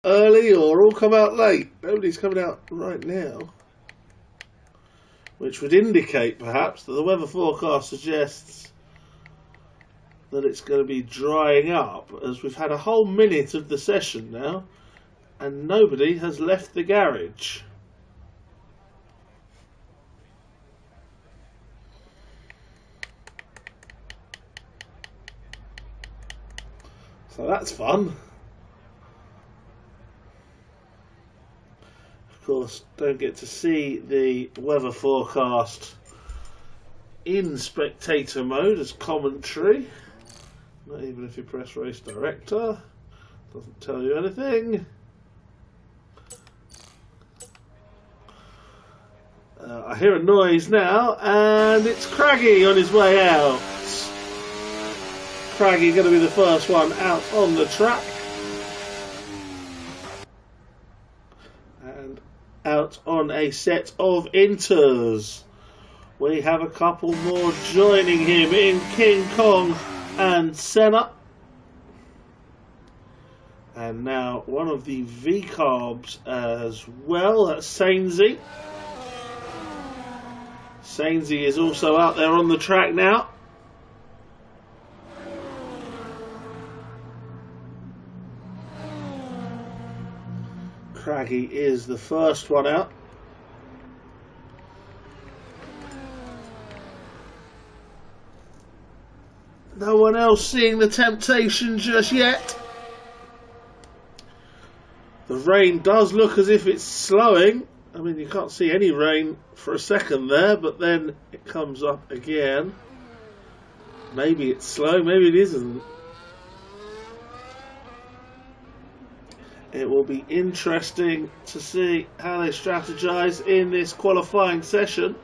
early or all come out late. Nobody's coming out right now, which would indicate perhaps that the weather forecast suggests that it's going to be drying up, as we've had a whole minute of the session now and nobody has left the garage. So that's fun. Of course, don't get to see the weather forecast in spectator mode as commentary. Not even if you press race director. Doesn't tell you anything. I hear a noise now, and it's Craggy on his way out. Craggy going to be the first one out on the track. And out on a set of inters. We have a couple more joining him in King Kong and Senna. And now one of the V-carbs as well, that's Sainsy. Sainsy is also out there on the track now. Craggy is the first one out. No one else seeing the temptation just yet. The rain does look as if it's slowing. I mean, you can't see any rain for a second there, but then it comes up again. Maybe it's slow, maybe it isn't. It will be interesting to see how they strategize in this qualifying session.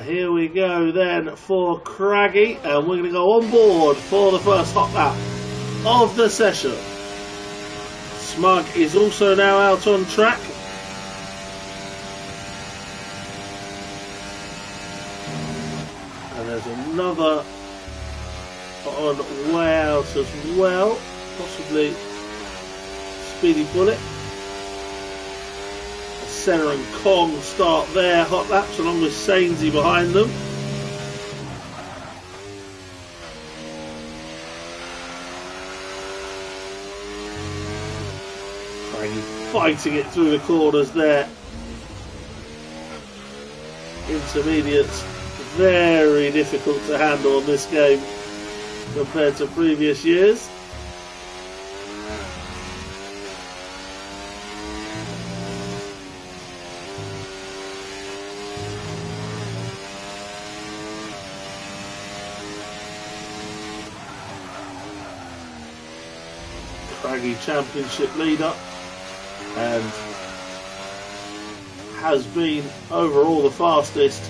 Here we go then for Craggy, and we're going to go on board for the first hot lap of the session. Smug is also now out on track. And there's another on way out as well, possibly Speedy Bullet. Senna and Kong start their hot laps along with Sainsy behind them. Fighting it through the corners there. Intermediates very difficult to handle in this game compared to previous years. Craggy championship leader and has been overall the fastest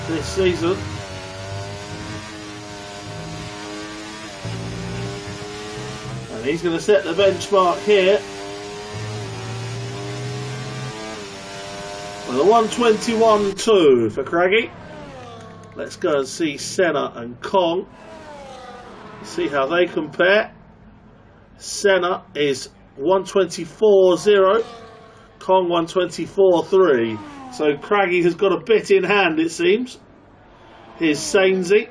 this season. And he's going to set the benchmark here with a 1:21.2 for Craggy. Let's go and see Senna and Kong, see how they compare. Senna is 1:24.0, Kong 1:24.3. So Craggy has got a bit in hand, it seems. Here's Sainsy.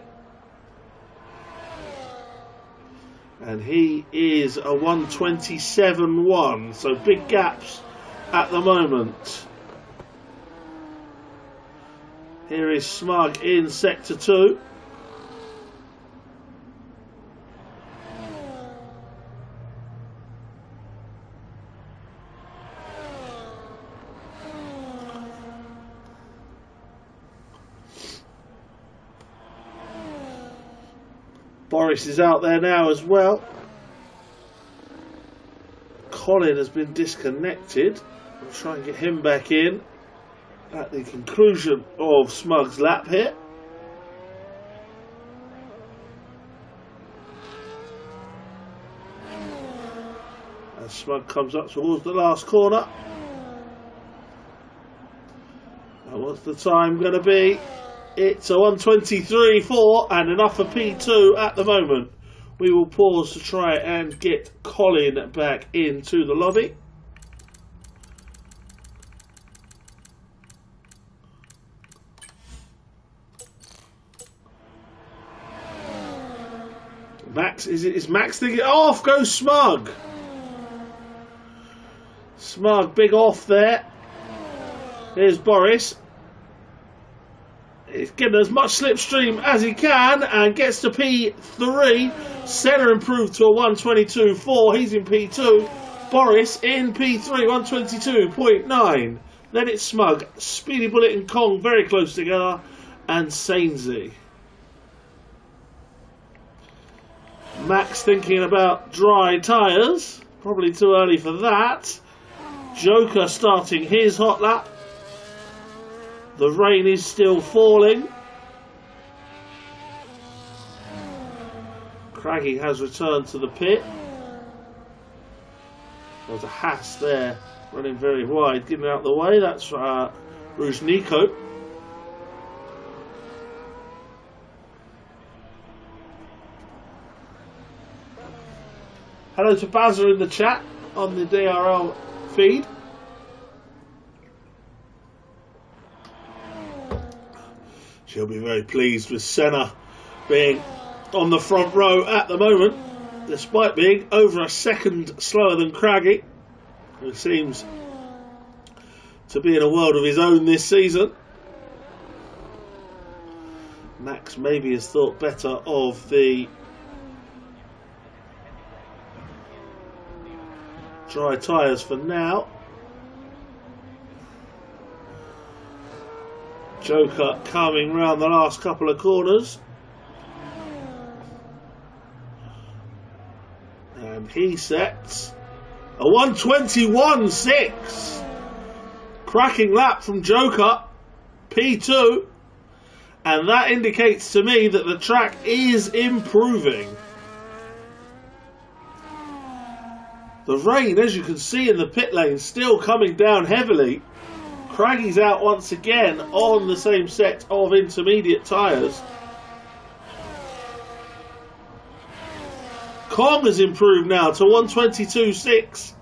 And he is a 1:27.1. So big gaps at the moment. Here is Smug in Sector 2. Boris is out there now as well. Colin has been disconnected. We'll try and get him back in at the conclusion of Smug's lap here. As Smug comes up towards the last corner. And what's the time going to be? It's a 1:23.4 and enough for P2 at the moment. We will pause to try and get Colin back into the lobby. Max, is Max thinking? Off goes Smug. Smug, big off there. Here's Boris. He's getting as much slipstream as he can and gets to P3. Senna improved to a 1:22.4. He's in P2. Boris in P3, 1:22.9. Then it's Smug, Speedy Bullet and Kong very close together, and Sainsy. Max thinking about dry tyres. Probably too early for that. Joker starting his hot lap. The rain is still falling. Craggy has returned to the pit. There's a Haas there running very wide, getting out of the way. That's Rouge Nico. Hello to Bazza in the chat on the DRL feed. She'll be very pleased with Senna being on the front row at the moment, despite being over a second slower than Craggy, who seems to be in a world of his own this season. Max maybe has thought better of the dry tyres for now. Joker coming round the last couple of corners. And he sets a 1:21.6. Cracking lap from Joker, P2. And that indicates to me that the track is improving. The rain, as you can see in the pit lane, still coming down heavily. Craggy's out once again on the same set of intermediate tyres. Kong has improved now to 1:22.6,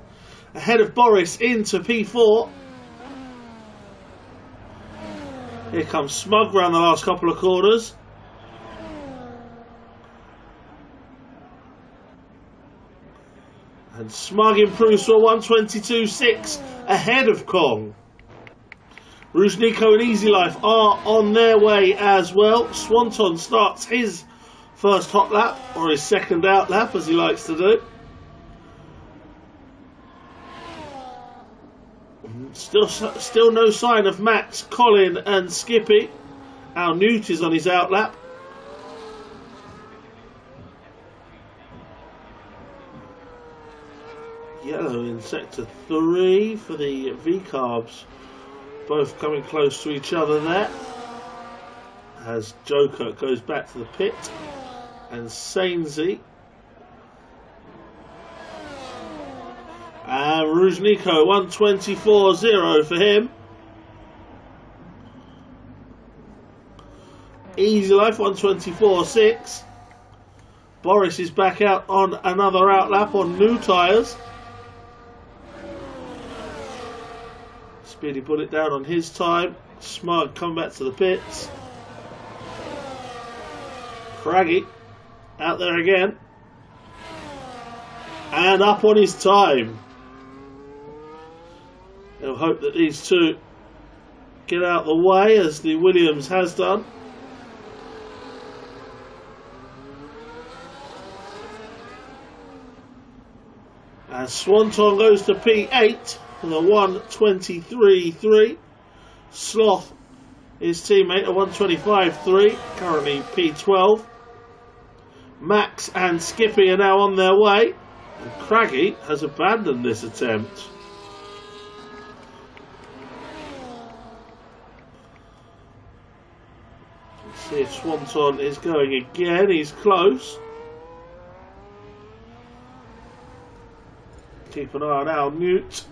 ahead of Boris into P4. Here comes Smug round the last couple of corners. And Smug improves to a 1:22.6 ahead of Kong. Rouge Nico and Easy Life are on their way as well. Swanton starts his first hot lap, or his second out lap as he likes to do. Still no sign of Max, Colin and Skippy. Al Newt is on his out lap. Yellow in sector 3 for the V-carbs. Both coming close to each other there. As Joker goes back to the pit. And Sainsy. And Rouge Nico, 1:24.0 for him. Easy Life, 1:24.6. Boris is back out on another out lap on new tyres. Speedy Bullet down on his time. Smug coming back to the pits. Craggy out there again. And up on his time. He'll hope that these two get out of the way, as the Williams has done. And Swanton goes to P8 with a 1:23.3. Sloth, his teammate, a 1:25.3, currently P12. Max and Skippy are now on their way. And Craggy has abandoned this attempt. Let's see if Swanton is going again. He's close. Keep an eye on Al Newt.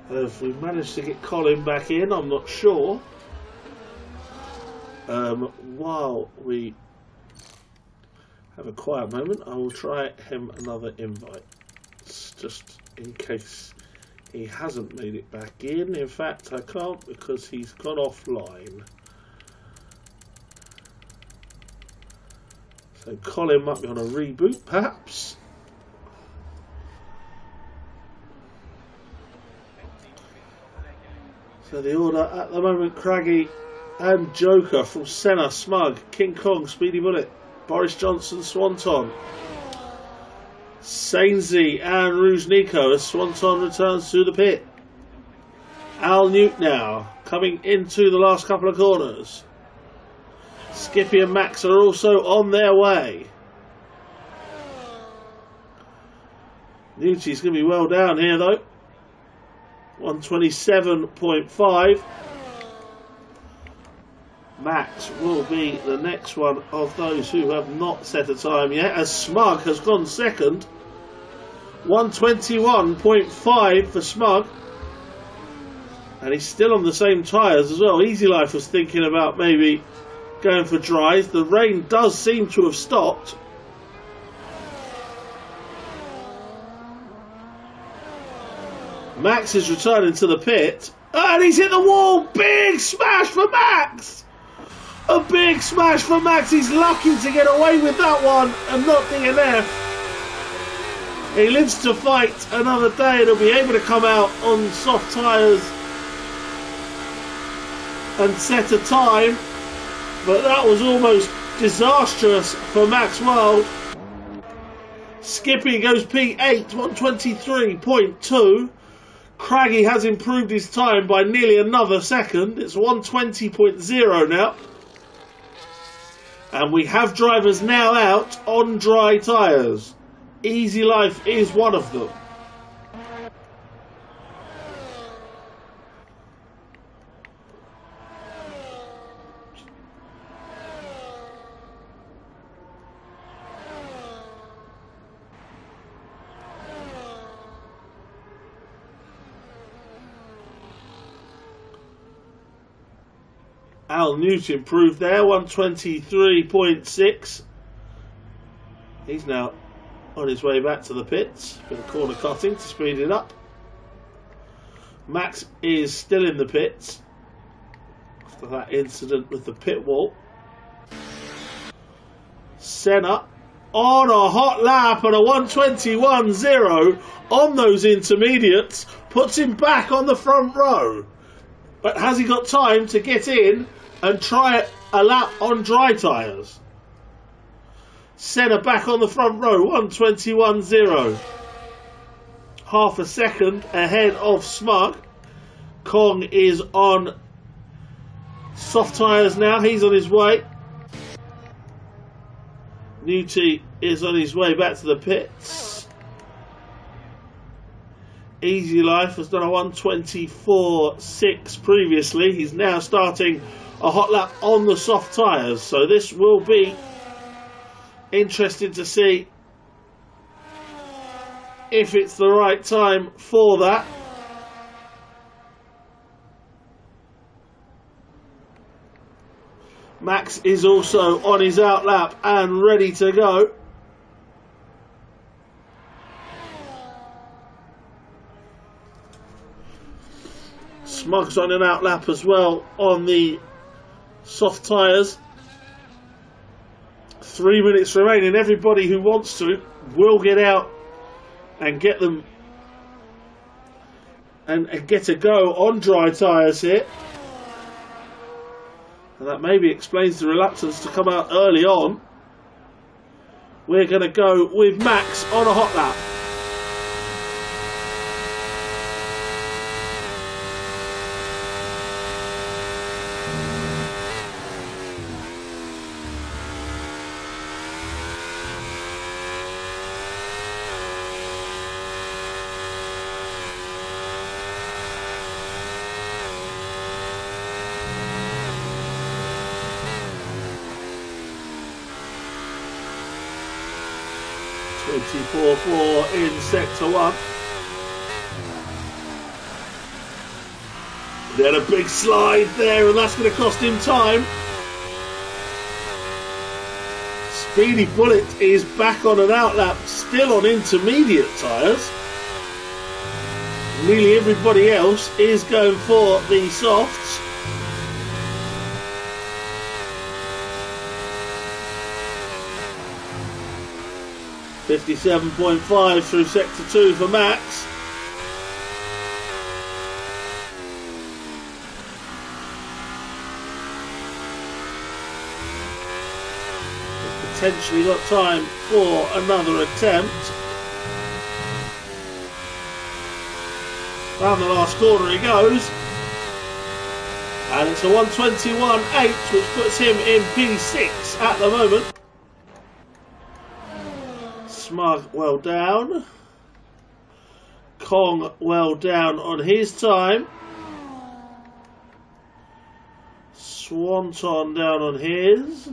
Have we managed to get Colin back in? I'm not sure. While we have a quiet moment, I will try him another invite, just in case he hasn't made it back in. In fact, I can't because he's gone offline. So Colin might be on a reboot, perhaps. So the order at the moment: Craggy and Joker from Senna, Smug, King Kong, Speedy Bullet, Boris Johnson, Swanton, Sainsy and Rouge Nico as Swanton returns to the pit. Al Newt now coming into the last couple of corners. Skippy and Max are also on their way. Newty's going to be well down here though. 127.5. Max will be the next one of those who have not set a time yet, as Smug has gone second. 121.5 for Smug. And he's still on the same tyres as well. Easy Life was thinking about maybe going for dries. The rain does seem to have stopped. Max is returning to the pit. And he's hit the wall. Big smash for Max. A big smash for Max. He's lucky to get away with that one and not DNF. He lives to fight another day and he'll be able to come out on soft tyres and set a time. But that was almost disastrous for Max World. Skippy goes P8, 123.2. Craggy has improved his time by nearly another second. It's 120.0 now. And we have drivers now out on dry tyres. Easy Life is one of them. Al Newt improved there, 123.6. He's now on his way back to the pits. Bit of corner cutting to speed it up. Max is still in the pits after that incident with the pit wall. Senna on a hot lap and a 121.0 on those intermediates puts him back on the front row. But has he got time to get in and try a lap on dry tyres? Senna back on the front row, 121.0. Half a second ahead of Smug. Kong is on soft tyres now. He's on his way. Newty is on his way back to the pits. Easy Life has done a 124.6 previously. He's now starting a hot lap on the soft tyres. So this will be interesting to see if it's the right time for that. Max is also on his out lap and ready to go. Smug's on an out lap as well on the soft tyres. 3 minutes remaining. Everybody who wants to will get out and get them and get a go on dry tyres here. And that maybe explains the reluctance to come out early on. We're going to go with Max on a hot lap. in sector 1. Then a big slide there, and that's going to cost him time. Speedy Bullet is back on an outlap, still on intermediate tyres. Nearly everybody else is going for the softs. .57.5 through sector 2 for Max. Potentially got time for another attempt. Round the last corner he goes. And it's a 1:21.8, which puts him in P6 at the moment. Smug well down. Kong well down on his time. Swanton down on his.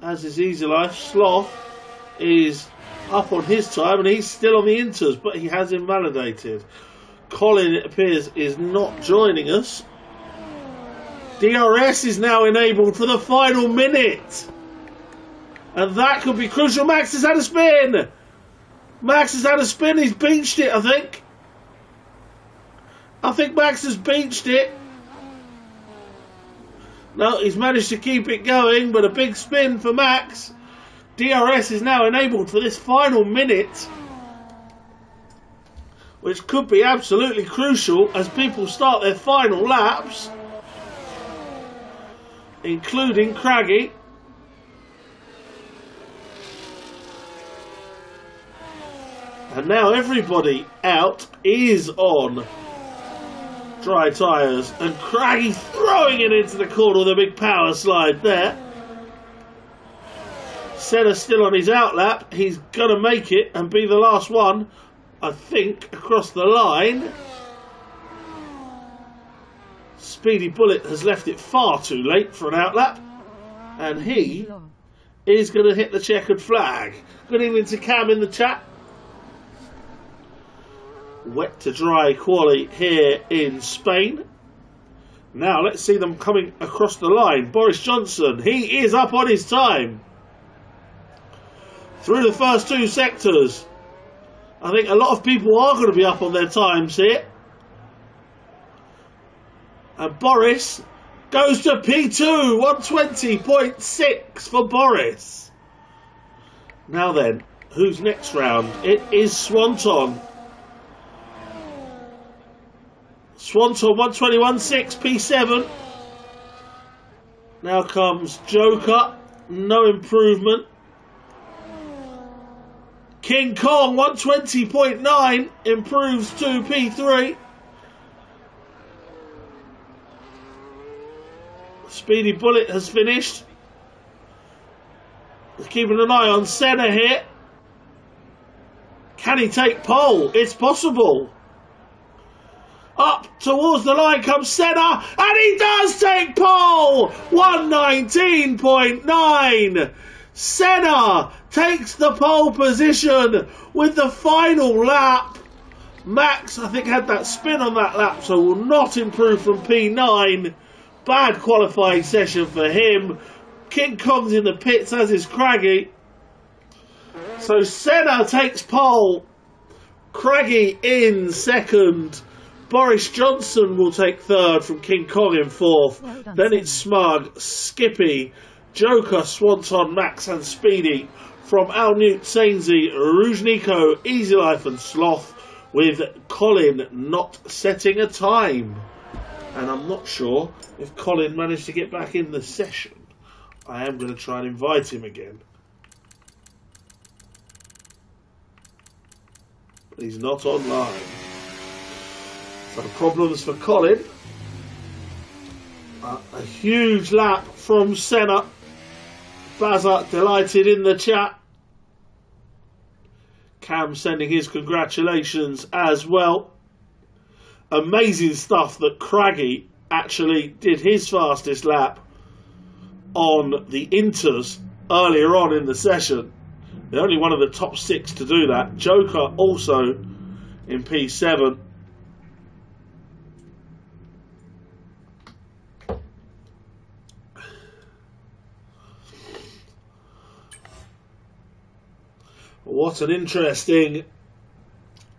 As is Easy Life. Sloth is up on his time and he's still on the inters, but he has invalidated. Colin, it appears, is not joining us. DRS is now enabled for the final minute. And that could be crucial. Max has had a spin. Max has had a spin. He's beached it, I think. I think Max has beached it. No, he's managed to keep it going, but a big spin for Max. DRS is now enabled for this final minute, which could be absolutely crucial as people start their final laps, including Craggy. And now everybody out is on dry tyres, and Craggy throwing it into the corner with a big power slide there. Senna still on his outlap. He's going to make it and be the last one, I think, across the line. Speedy Bullet has left it far too late for an outlap, and he is going to hit the checkered flag. Good evening to Cam in the chat. Wet to dry quali here in Spain. Now let's see them coming across the line. Boris Johnson, he is up on his time. Through the first two sectors. I think a lot of people are going to be up on their times here. And Boris goes to P2, 120.6 for Boris. Now then, who's next round? It is Swanton. Swanton 121.6, P7. Now comes Joker, no improvement. King Kong 120.9 improves to P3. Speedy Bullet has finished. Keeping an eye on Senna here. Can he take pole? It's possible. Up towards the line comes Senna, and he does take pole! 119.9. Senna takes the pole position with the final lap. Max, I think, had that spin on that lap, so will not improve from P9. Bad qualifying session for him. King Kong's in the pits, as is Craggy. So Senna takes pole. Craggy in second. Boris Johnson will take third from King Kong in fourth. Well done, then it's Smug, Skippy, Joker, Swanton, Max and Speedy from Al Newt, Sainsy, Rouge Nico, Easy Life and Sloth, with Colin not setting a time. And I'm not sure if Colin managed to get back in the session. I am going to try and invite him again. But he's not online. So problems for Colin. A huge lap from Senna. Bazza delighted in the chat. Cam sending his congratulations as well. Amazing stuff that Craggy actually did his fastest lap on the Inters earlier on in the session. They're only one of the top 6 to do that. Joker also in P7. What an interesting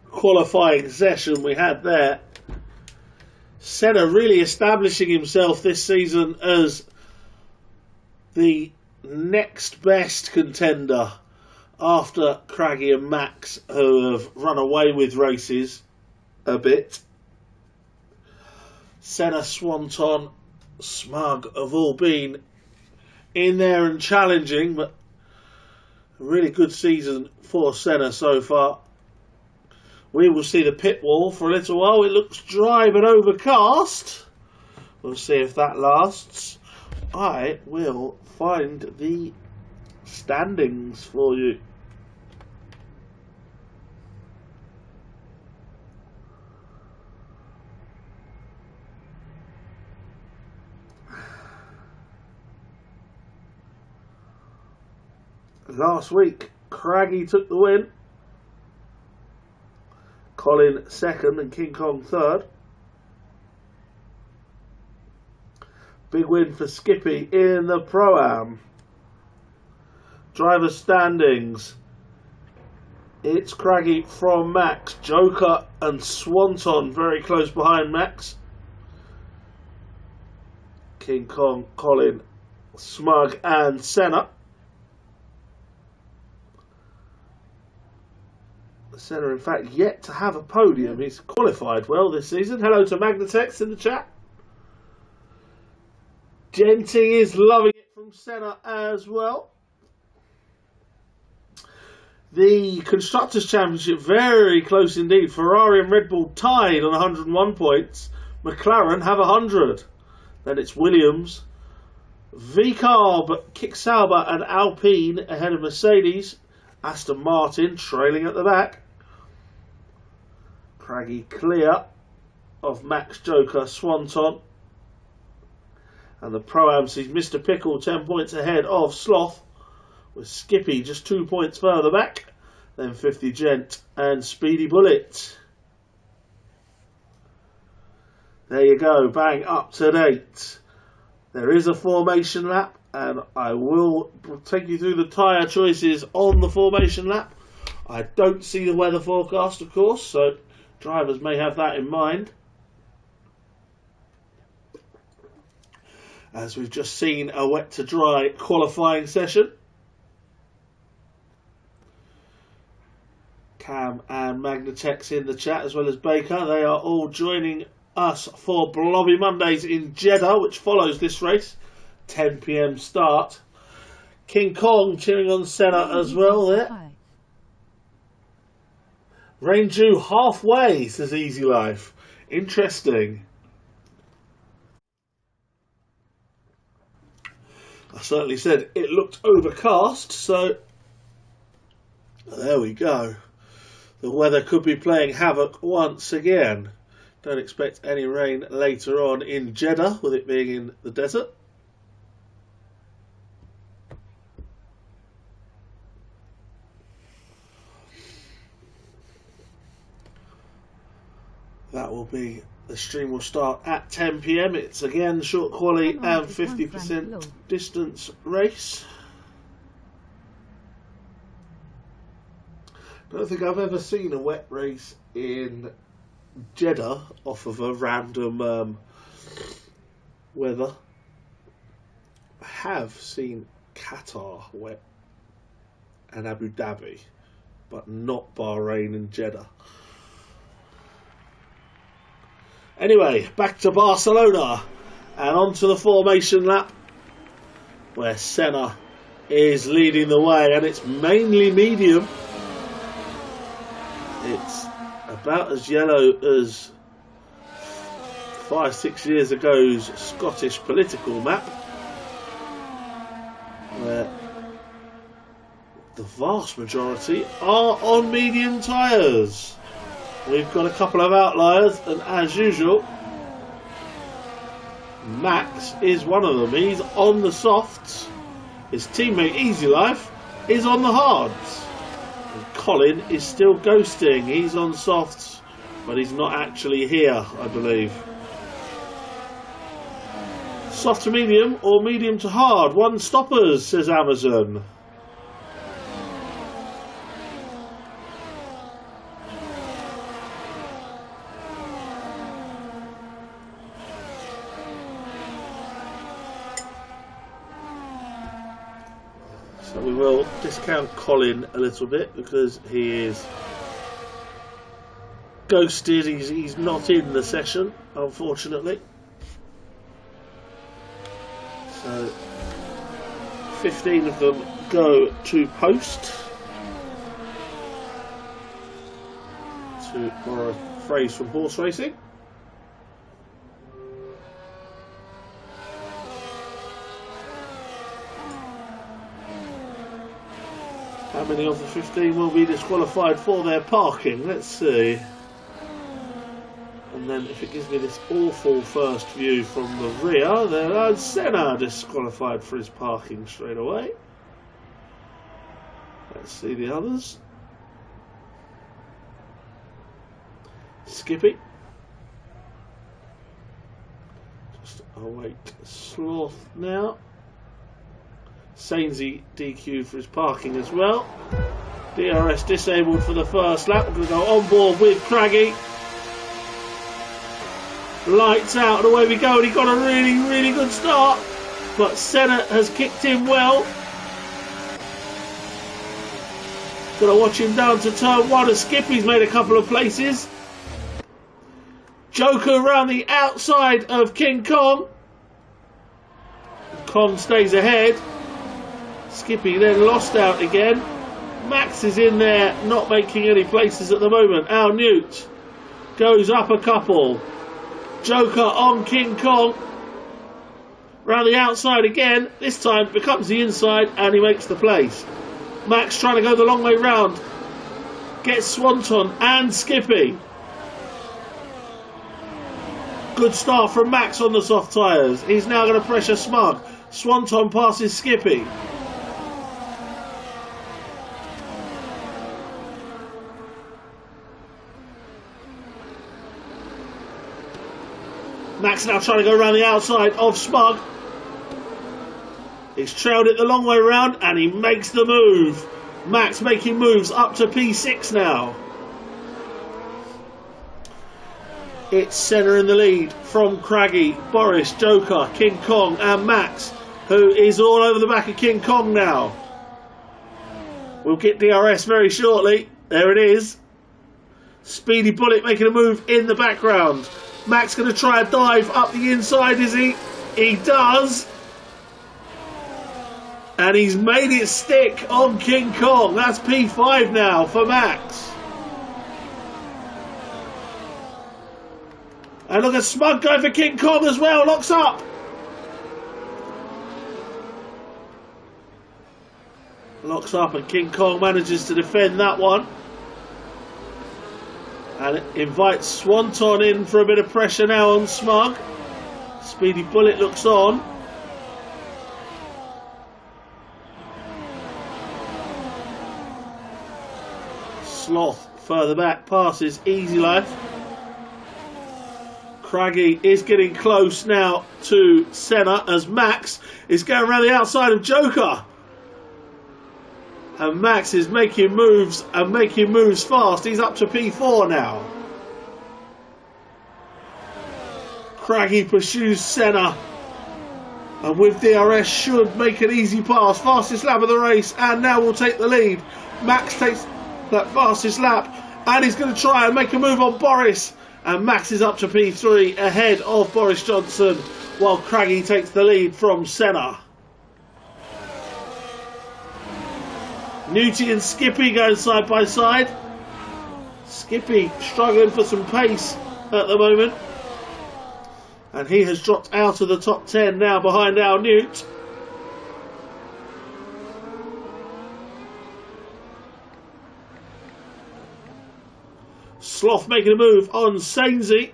qualifying session we had there. Senna really establishing himself this season as the next best contender after Craggy and Max, who have run away with races a bit. Senna, Swanton, Smug have all been in there and challenging, but a really good season for Senna so far. We will see the pit wall for a little while. It looks dry but overcast. We'll see if that lasts. I will find the standings for you. Last week, Craggy took the win. Colin second and King Kong third. Big win for Skippy in the Pro-Am. Driver standings. It's Craggy from Max. Joker and Swanton very close behind Max. King Kong, Colin, Smug and Senna. Senna, in fact, yet to have a podium. He's qualified well this season. Hello to Magnatex in the chat. Genty is loving it from Senna as well. The Constructors' Championship, very close indeed. Ferrari and Red Bull tied on 101 points. McLaren have 100. Then it's Williams, VCarb, Kick Sauber and Alpine ahead of Mercedes. Aston Martin trailing at the back. Craggy clear of Max, Joker, Swanton. And the Pro-Am sees Mr. Pickle 10 points ahead of Sloth, with Skippy just 2 points further back. Then 50 Gent and Speedy Bullet. There you go, bang, up to date. There is a formation lap, and I will take you through the tyre choices on the formation lap. I don't see the weather forecast, of course, so drivers may have that in mind. As we've just seen a wet to dry qualifying session. Cam and Magnatex in the chat, as well as Baker. They are all joining us for Blobby Mondays in Jeddah, which follows this race. 10 PM start. King Kong cheering on Senna as well there. Rain due halfway, says Easy Life. Interesting. I certainly said it looked overcast, so there we go. The weather could be playing havoc once again. Don't expect any rain later on in Jeddah, with it being in the desert. That will be, the stream will start at 10 PM. It's again short quali and 50% distance race. I don't think I've ever seen a wet race in Jeddah off of a random weather. I have seen Qatar wet and Abu Dhabi, but not Bahrain and Jeddah. Anyway, back to Barcelona and onto the formation lap, where Senna is leading the way, and it's mainly medium. It's about as yellow as 5-6 years ago's Scottish political map, where the vast majority are on medium tyres. We've got a couple of outliers, and as usual, Max is one of them. He's on the softs. His teammate Easy Life is on the hards. And Colin is still ghosting. He's on softs, but he's not actually here, I believe. Soft to medium or medium to hard? One stoppers, says Amazon. So we will discount Colin a little bit because he is ghosted. He's not in the session, unfortunately. So 15 of them go to post. To borrow a phrase from horse racing. How many of the 15 will be disqualified for their parking? Let's see. And then if it gives me this awful first view from the rear, then Senna disqualified for his parking straight away. Let's see the others. Skippy. Just await Sloth now. Sainsy DQ for his parking as well. DRS disabled for the first lap. We're going to go on board with Craggy. Lights out and away we go. And he got a really good start. But Senna has kicked in well. Got to watch him down to turn 1 as Skippy's made a couple of places. Joker around the outside of King Kong. Kong stays ahead. Skippy then lost out again. Max is in there, not making any places at the moment. Al Newt goes up a couple. Joker on King Kong. Round the outside again. This time becomes the inside and he makes the place. Max trying to go the long way round. Gets Swanton and Skippy. Good start from Max on the soft tyres. He's now going to pressure Smug. Swanton passes Skippy. Max now trying to go around the outside of Smug. He's trailed it the long way around and he makes the move. Max making moves up to P6 now. It's Senna in the lead from Craggy, Boris, Joker, King Kong and Max, who is all over the back of King Kong now. We'll get DRS very shortly. There it is. Speedy Bullet making a move in the background. Max going to try a dive up the inside, is he? He does. And he's made it stick on King Kong. That's P5 now for Max. And look at Smug going for King Kong as well. Locks up. Locks up and King Kong manages to defend that one. And it invites Swanton in for a bit of pressure now on Smug. Speedy Bullet looks on. Sloth further back passes Easy Life. Craggy is getting close now to Senna as Max is going around the outside of Joker. And Max is making moves and making moves fast. He's up to P4 now. Craggy pursues Senna. And with DRS should make an easy pass. Fastest lap of the race and now will take the lead. Max takes that fastest lap and he's going to try and make a move on Boris. And Max is up to P3 ahead of Boris Johnson while Craggy takes the lead from Senna. Newty and Skippy going side by side. Skippy struggling for some pace at the moment. And he has dropped out of the top 10 now behind Al Newt. Sloth making a move on Sainsy.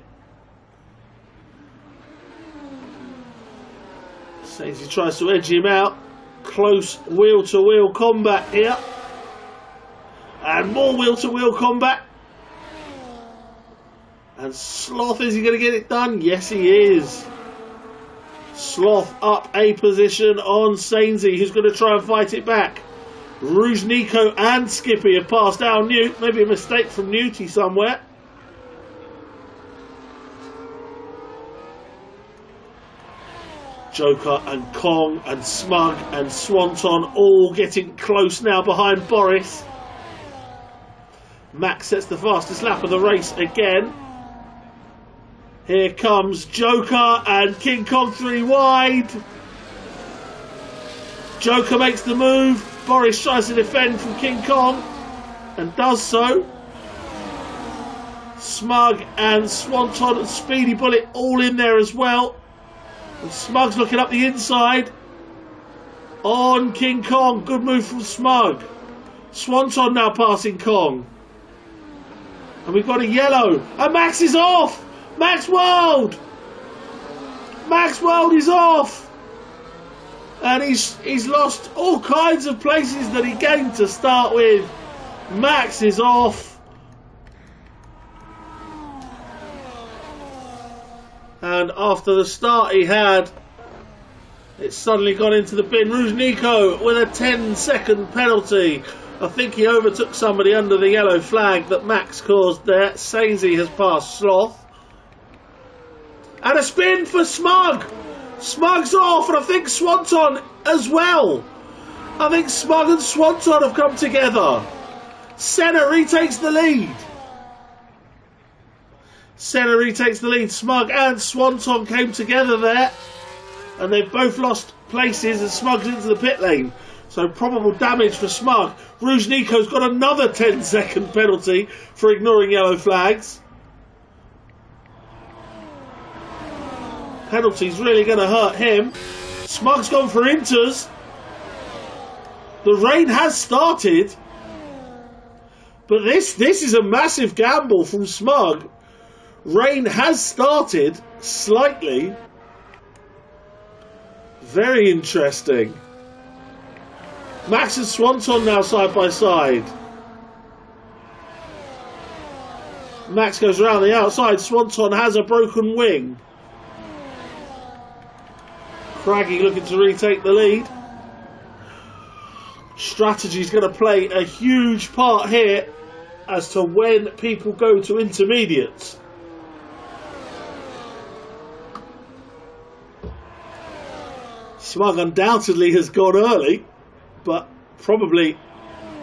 Sainsy tries to edge him out. Close wheel-to-wheel combat here. And more wheel-to-wheel combat. And Sloth, is he going to get it done? Yes, he is. Sloth up a position on Sainsy, who's going to try and fight it back. Rouge Nico and Skippy have passed Al Newt. Maybe a mistake from Newty somewhere. Joker and Kong and Smug and Swanton all getting close now behind Boris. Max sets the fastest lap of the race again. Here comes Joker and King Kong 3 wide. Joker makes the move. Boris tries to defend from King Kong and does so. Smug and Swanton and Speedy Bullet all in there as well. And Smug's looking up the inside on King Kong. Good move from Smug. Swanton now passing Kong. And we've got a yellow. And Max is off. Max World. Max World is off. And he's lost all kinds of places that he gained to start with. Max is off. And after the start he had, it's suddenly gone into the bin. Ruzhniko with a 10-second penalty. I think he overtook somebody under the yellow flag that Max caused there. Sainsy has passed Sloth. And a spin for Smug. Smug's off, and I think Swanton as well. I think Smug and Swanton have come together. Senna retakes the lead. Senna retakes the lead. Smug and Swanton came together there. And they've both lost places and Smug's into the pit lane. So probable damage for Smug. Ruzhniko's got another 10-second penalty for ignoring yellow flags. Penalty's really going to hurt him. Smug's gone for inters. The rain has started. But this is a massive gamble from Smug. Rain has started slightly. Very interesting. Max and Swanton now side by side. Max goes around the outside. Swanton has a broken wing. Craggy looking to retake the lead. Strategy's going to play a huge part here as to when people go to intermediates. Smug undoubtedly has gone early, but probably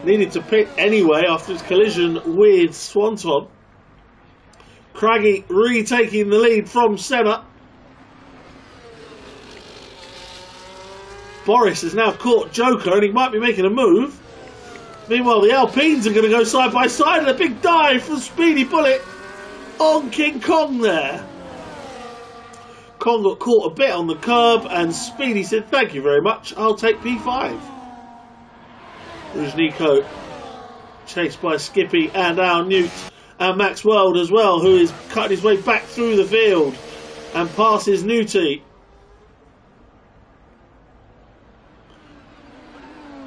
needed to pit anyway after his collision with Swanton. Craggy retaking the lead from Senna. Boris has now caught Joker and he might be making a move. Meanwhile, the Alpines are going to go side by side and a big dive from Speedy Bullet on King Kong there. Kong got caught a bit on the curb and Speedy said, "Thank you very much, I'll take P5. Ruzhniko chased by Skippy and Al Newt and Max World as well, who is cutting his way back through the field and passes Newty.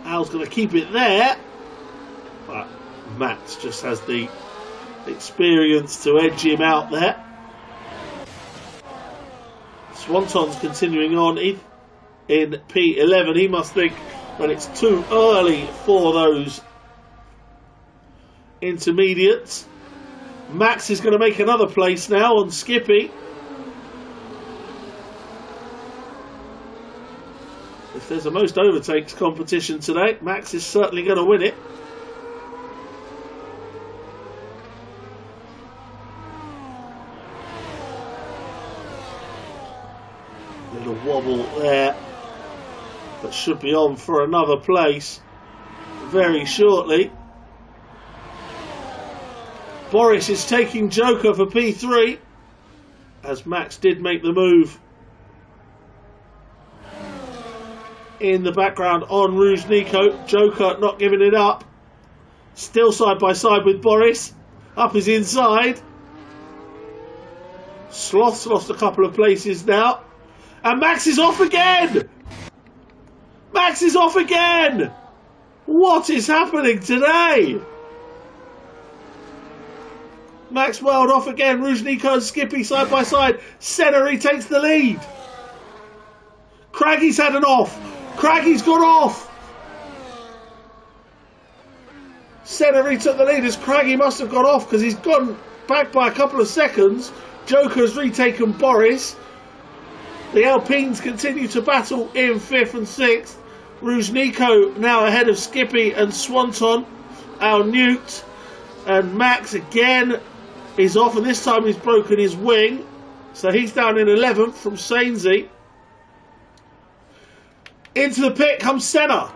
Al's going to keep it there, but Max just has the experience to edge him out there. Swanton's continuing on in P11. He must think that it's too early for those intermediates. Max is going to make another place now on Skippy. If there's a most overtakes competition today, Max is certainly going to win it. Little wobble there, but should be on for another place very shortly. Boris is taking Joker for P3 as Max did make the move in the background on Ruzhniko. Joker not giving it up. Still side by side with Boris. Up his inside. Sloth's lost a couple of places now. And Max is off again! Max is off again! What is happening today? Max World off again. Ruzhniko and Skippy side by side. Senna retakes the lead. Craggy's had an off. Craggy's gone off. Senna retook the lead as Craggy must have gone off because he's gone back by a couple of seconds. Joker's retaken Boris. The Alpines continue to battle in 5th and 6th. Ruznico now ahead of Skippy and Swanton. Al Newt and Max again is off, and this time he's broken his wing. So he's down in 11th from Sainsey. Into the pit comes Senna.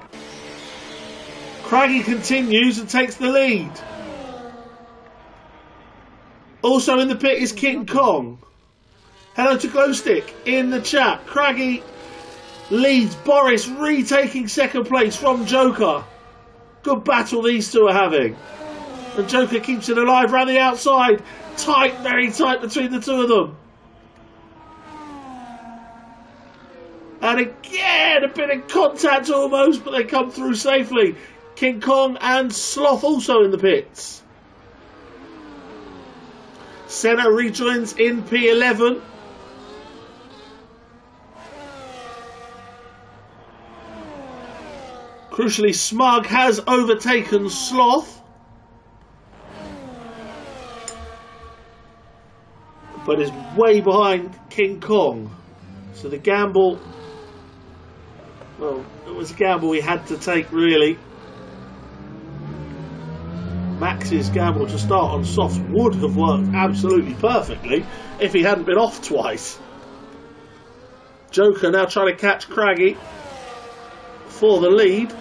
Craggy continues and takes the lead. Also in the pit is King Kong. Hello to Glowstick in the chat. Craggy leads. Boris retaking 2nd place from Joker. Good battle these two are having. And Joker keeps it alive around the outside. Tight, very tight between the two of them. And again, a bit of contact almost, but they come through safely. King Kong and Sloth also in the pits. Senna rejoins in P11. Crucially, Smug has overtaken Sloth. But is way behind King Kong. So the gamble, well, it was a gamble we had to take, really. Max's gamble to start on soft would have worked absolutely perfectly if he hadn't been off twice. Joker now trying to catch Craggy for the lead.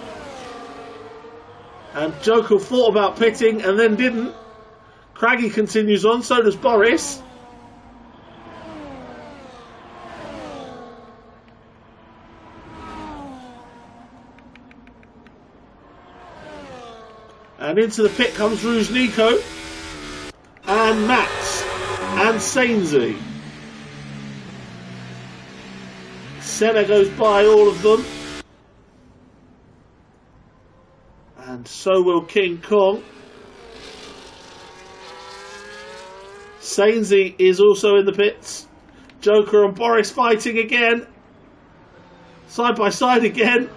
And Joker thought about pitting and then didn't. Craggy continues on, so does Boris. And into the pit comes Ruznico and Max and Sainsey. Senna goes by all of them. And so will King Kong. Sainsey is also in the pits. Joker and Boris fighting again. Side by side again.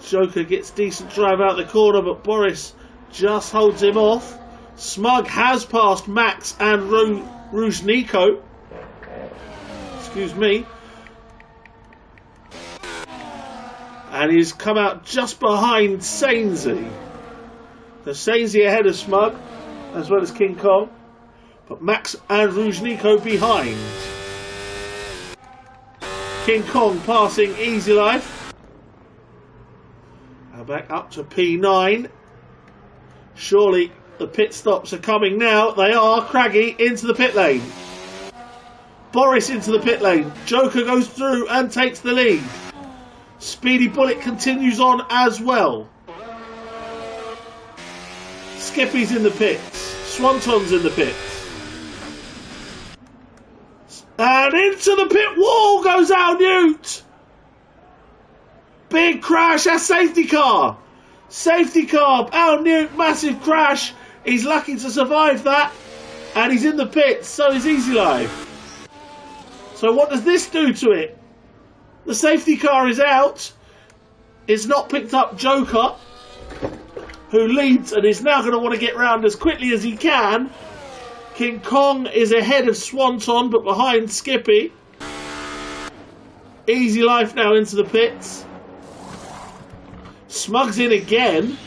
Joker gets decent drive out the corner, but Boris just holds him off. Smug has passed Max and Ruznico. Excuse me. And he's come out just behind Sainsey. So Sainsey ahead of Smug, as well as King Kong. But Max and Ruznico behind. King Kong passing Easy Life. Back up to P9. Surely the pit stops are coming now. They are. Craggy into the pit lane. Boris into the pit lane. Joker goes through and takes the lead. Speedy Bullet continues on as well. Skippy's in the pits. Swanton's in the pits. And into the pit wall goes Al Newt. Big crash, a safety car. Safety car, Al Newt, massive crash. He's lucky to survive that. And he's in the pits, so is Easy Life. So what does this do to it? The safety car is out. It's not picked up Joker, who leads and is now going to want to get round as quickly as he can. King Kong is ahead of Swanton, but behind Skippy. Easy Life now into the pits. Smug's in again.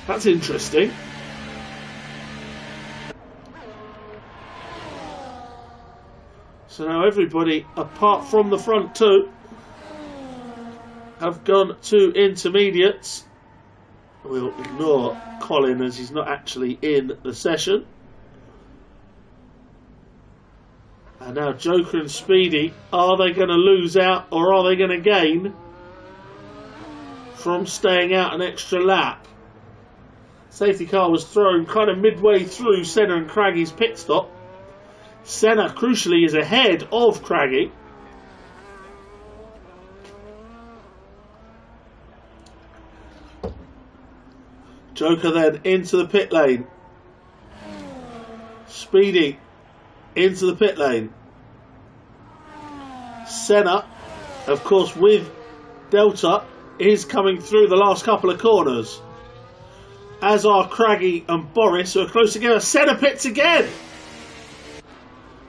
That's interesting. So now everybody, apart from the front two, have gone to intermediates. We'll ignore Colin as he's not actually in the session. And now Joker and Speedy, are they going to lose out or are they going to gain from staying out an extra lap? Safety car was thrown kind of midway through Senna and Craggy's pit stop. Senna, crucially, is ahead of Craggy. Joker then into the pit lane. Speedy into the pit lane. Senna, of course, with Delta, is coming through the last couple of corners. as are Craggy and Boris, who are close together. Senna pits again.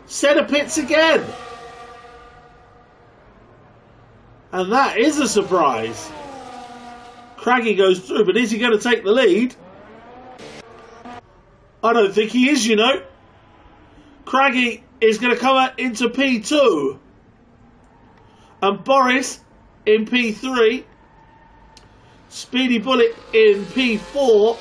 Senna pits again. And that is a surprise. Craggy goes through, but is he going to take the lead? I don't think he is, you know. Craggy is going to come out into P2. And Boris in P3. Speedy Bullet in P4.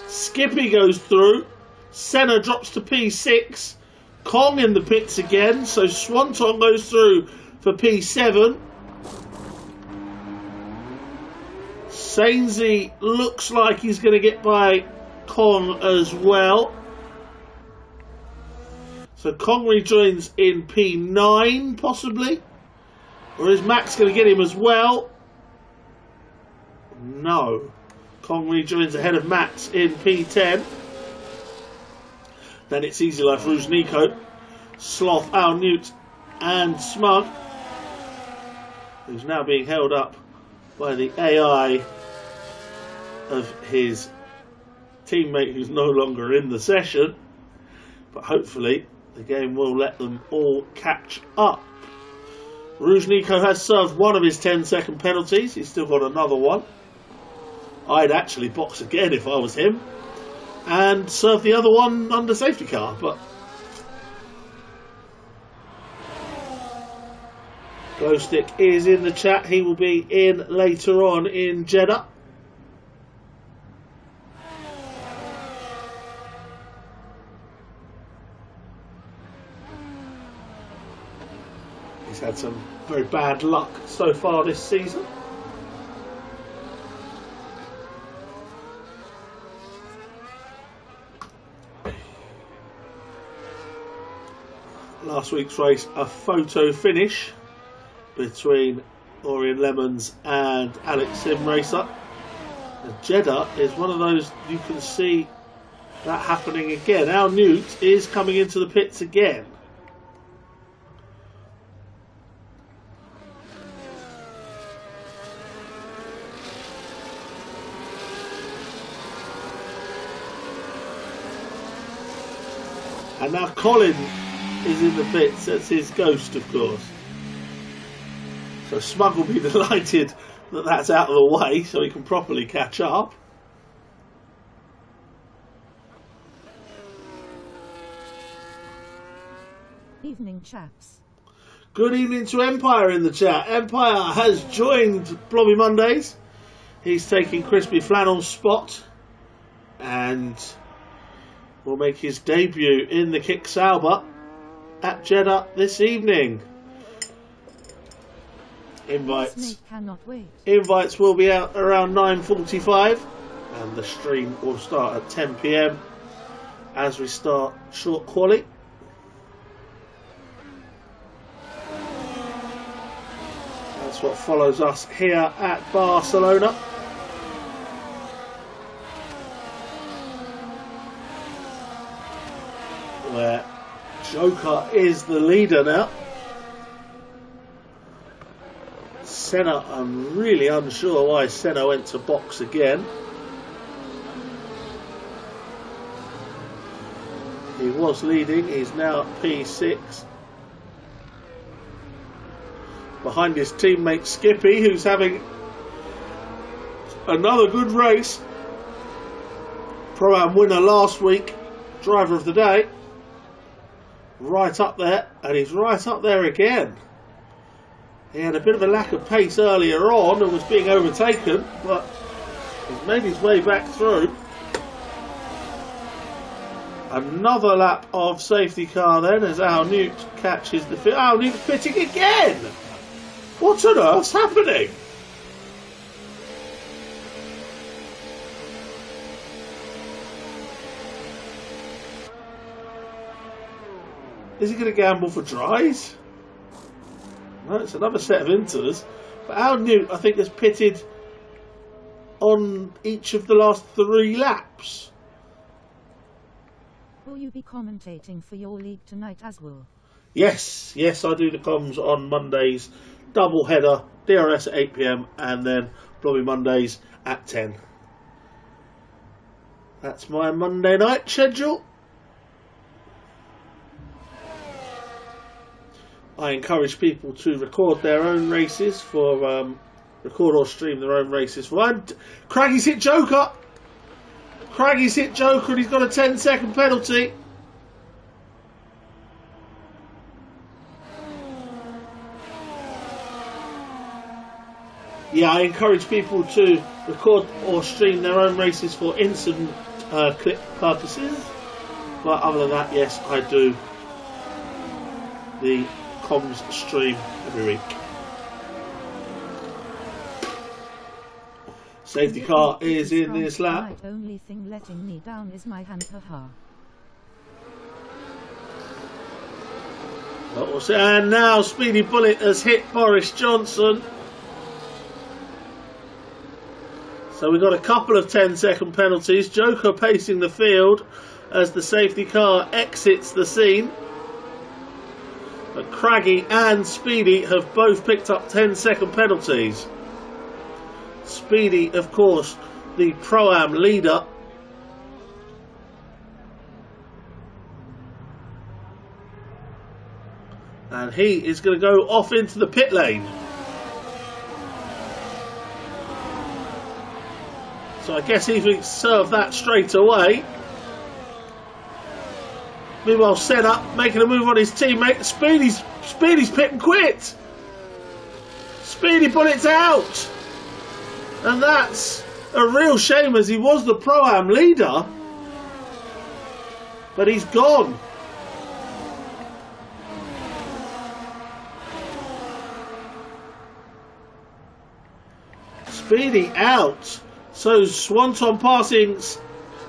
Skippy goes through. Senna drops to P6. Kong in the pits again. So Swanton goes through for P7. Sainsy looks like he's going to get by Kong as well. So Kong rejoins in P9 possibly. Or is Max going to get him as well? No. Kong rejoins ahead of Max in P10. Then it's Easy Life, Rouge Nico, Sloth, Al Newt and Smug, who's now being held up by the AI of his teammate who's no longer in the session, but hopefully the game will let them all catch up. Rouge Nico has served one of his 10-second penalties. He's still got another one. I'd actually box again if I was him and serve the other one under safety car, but Glowstick is in the chat. He will be in later on in Jeddah. He's had some very bad luck so far this season. Last week's race, a photo finish between Orion Lemons and Alex Sim Racer. And Jeddah is one of those you can see that happening again. Al Newt is coming into the pits again. And now Colin is in the pits. That's his ghost, of course. So Smug will be delighted that that's out of the way so he can properly catch up. Evening, chaps. Good evening to Empire in the chat. Empire has joined Blobby Mondays. He's taking Crispy Flannel's spot and will make his debut in the Kick Sauber at Jeddah this evening. Invites will be out around 9:45 and the stream will start at 10 PM as we start short quali. That's what follows us here at Barcelona. Where Joker is the leader now. Senna, I'm really unsure why Senna went to box again. He was leading, he's now at P6. Behind his teammate Skippy, who's having another good race. Pro-Am winner last week, driver of the day. Right up there, and he's right up there again. He had a bit of a lack of pace earlier on and was being overtaken, but he's made his way back through. Another lap of safety car then as Al Newt catches the fit. Al Newt pitting again! What on earth's happening? Is he going to gamble for dries? No, it's another set of inters. But Al Newt, I think, has pitted on each of the last 3 laps. Will you be commentating for your league tonight as well? Yes, I do the comms on Mondays. Double header, DRS at 8 PM, and then Blobby Mondays at 10. That's my Monday night schedule. I encourage people to record their own races for record or stream their own races for. Craggy's hit Joker. Craggy's hit Joker and he's got a 10-second penalty. Yeah, I encourage people to record or stream their own races for instant clip purposes. But other than that, yes, I do the comms stream every week. Safety car is in this lap. The only thing letting me down is my hand. And now Speedy Bullet has hit Boris Johnson. So we've got a couple of 10-second penalties. Joker pacing the field as the safety car exits the scene. But Craggy and Speedy have both picked up 10-second penalties. Speedy, of course, the Pro-Am leader. And he is going to go off into the pit lane. So I guess he thinks serve that straight away. Meanwhile, Senna making a move on his teammate. Speedy's pit and quit. Speedy Bullet's out. And that's a real shame as he was the Pro-Am leader. But he's gone. Speedy out. So Swanton passing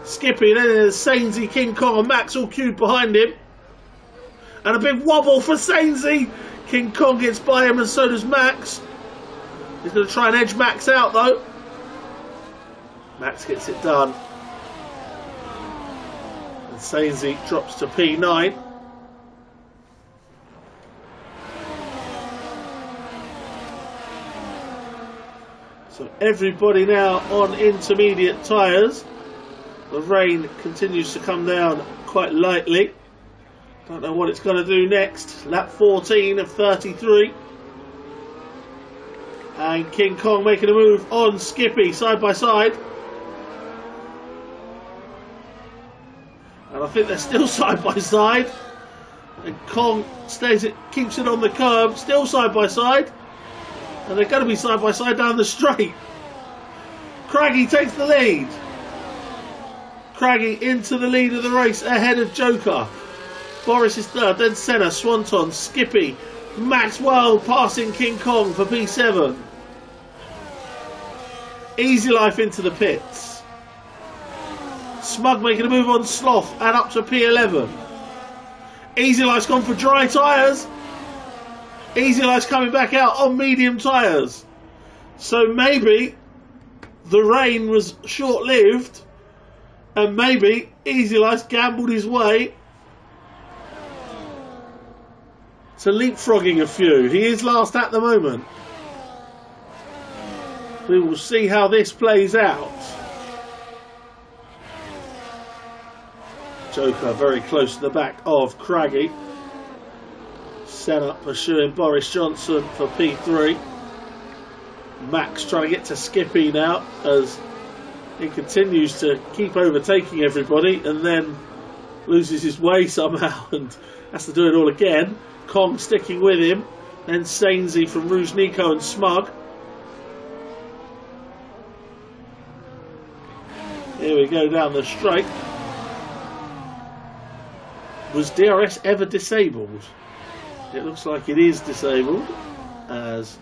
Skippy, then there's Sainsy, King Kong and Max all queued behind him. And a big wobble for Sainsy. King Kong gets by him and so does Max. He's going to try and edge Max out though. Max gets it done. And Sainsy drops to P9. So everybody now on intermediate tyres. The rain continues to come down quite lightly. Don't know what it's going to do next. Lap 14 of 33. And King Kong making a move on Skippy side by side. And I think they're still side by side. And Kong keeps it on the curb, still side by side. And they're going to be side by side down the straight. Craggy takes the lead. Craggy into the lead of the race ahead of Joker. Boris is third, then Senna, Swanton, Skippy, Maxwell passing King Kong for P7. Easy Life into the pits. Smug making a move on Sloth and up to P11. Easy Life's gone for dry tyres. Easy Life's coming back out on medium tyres. So maybe the rain was short-lived and maybe Easy Life's gambled his way to leapfrogging a few. He is last at the moment. We will see how this plays out. Joker very close to the back of Craggy. Senna pursuing Boris Johnson for P3. Max trying to get to Skippy now as he continues to keep overtaking everybody and then loses his way somehow and has to do it all again. Kong sticking with him. Then Sainsy from Rouge Nico and Smug. Here we go down the straight. Was DRS ever disabled? It looks like it is disabled as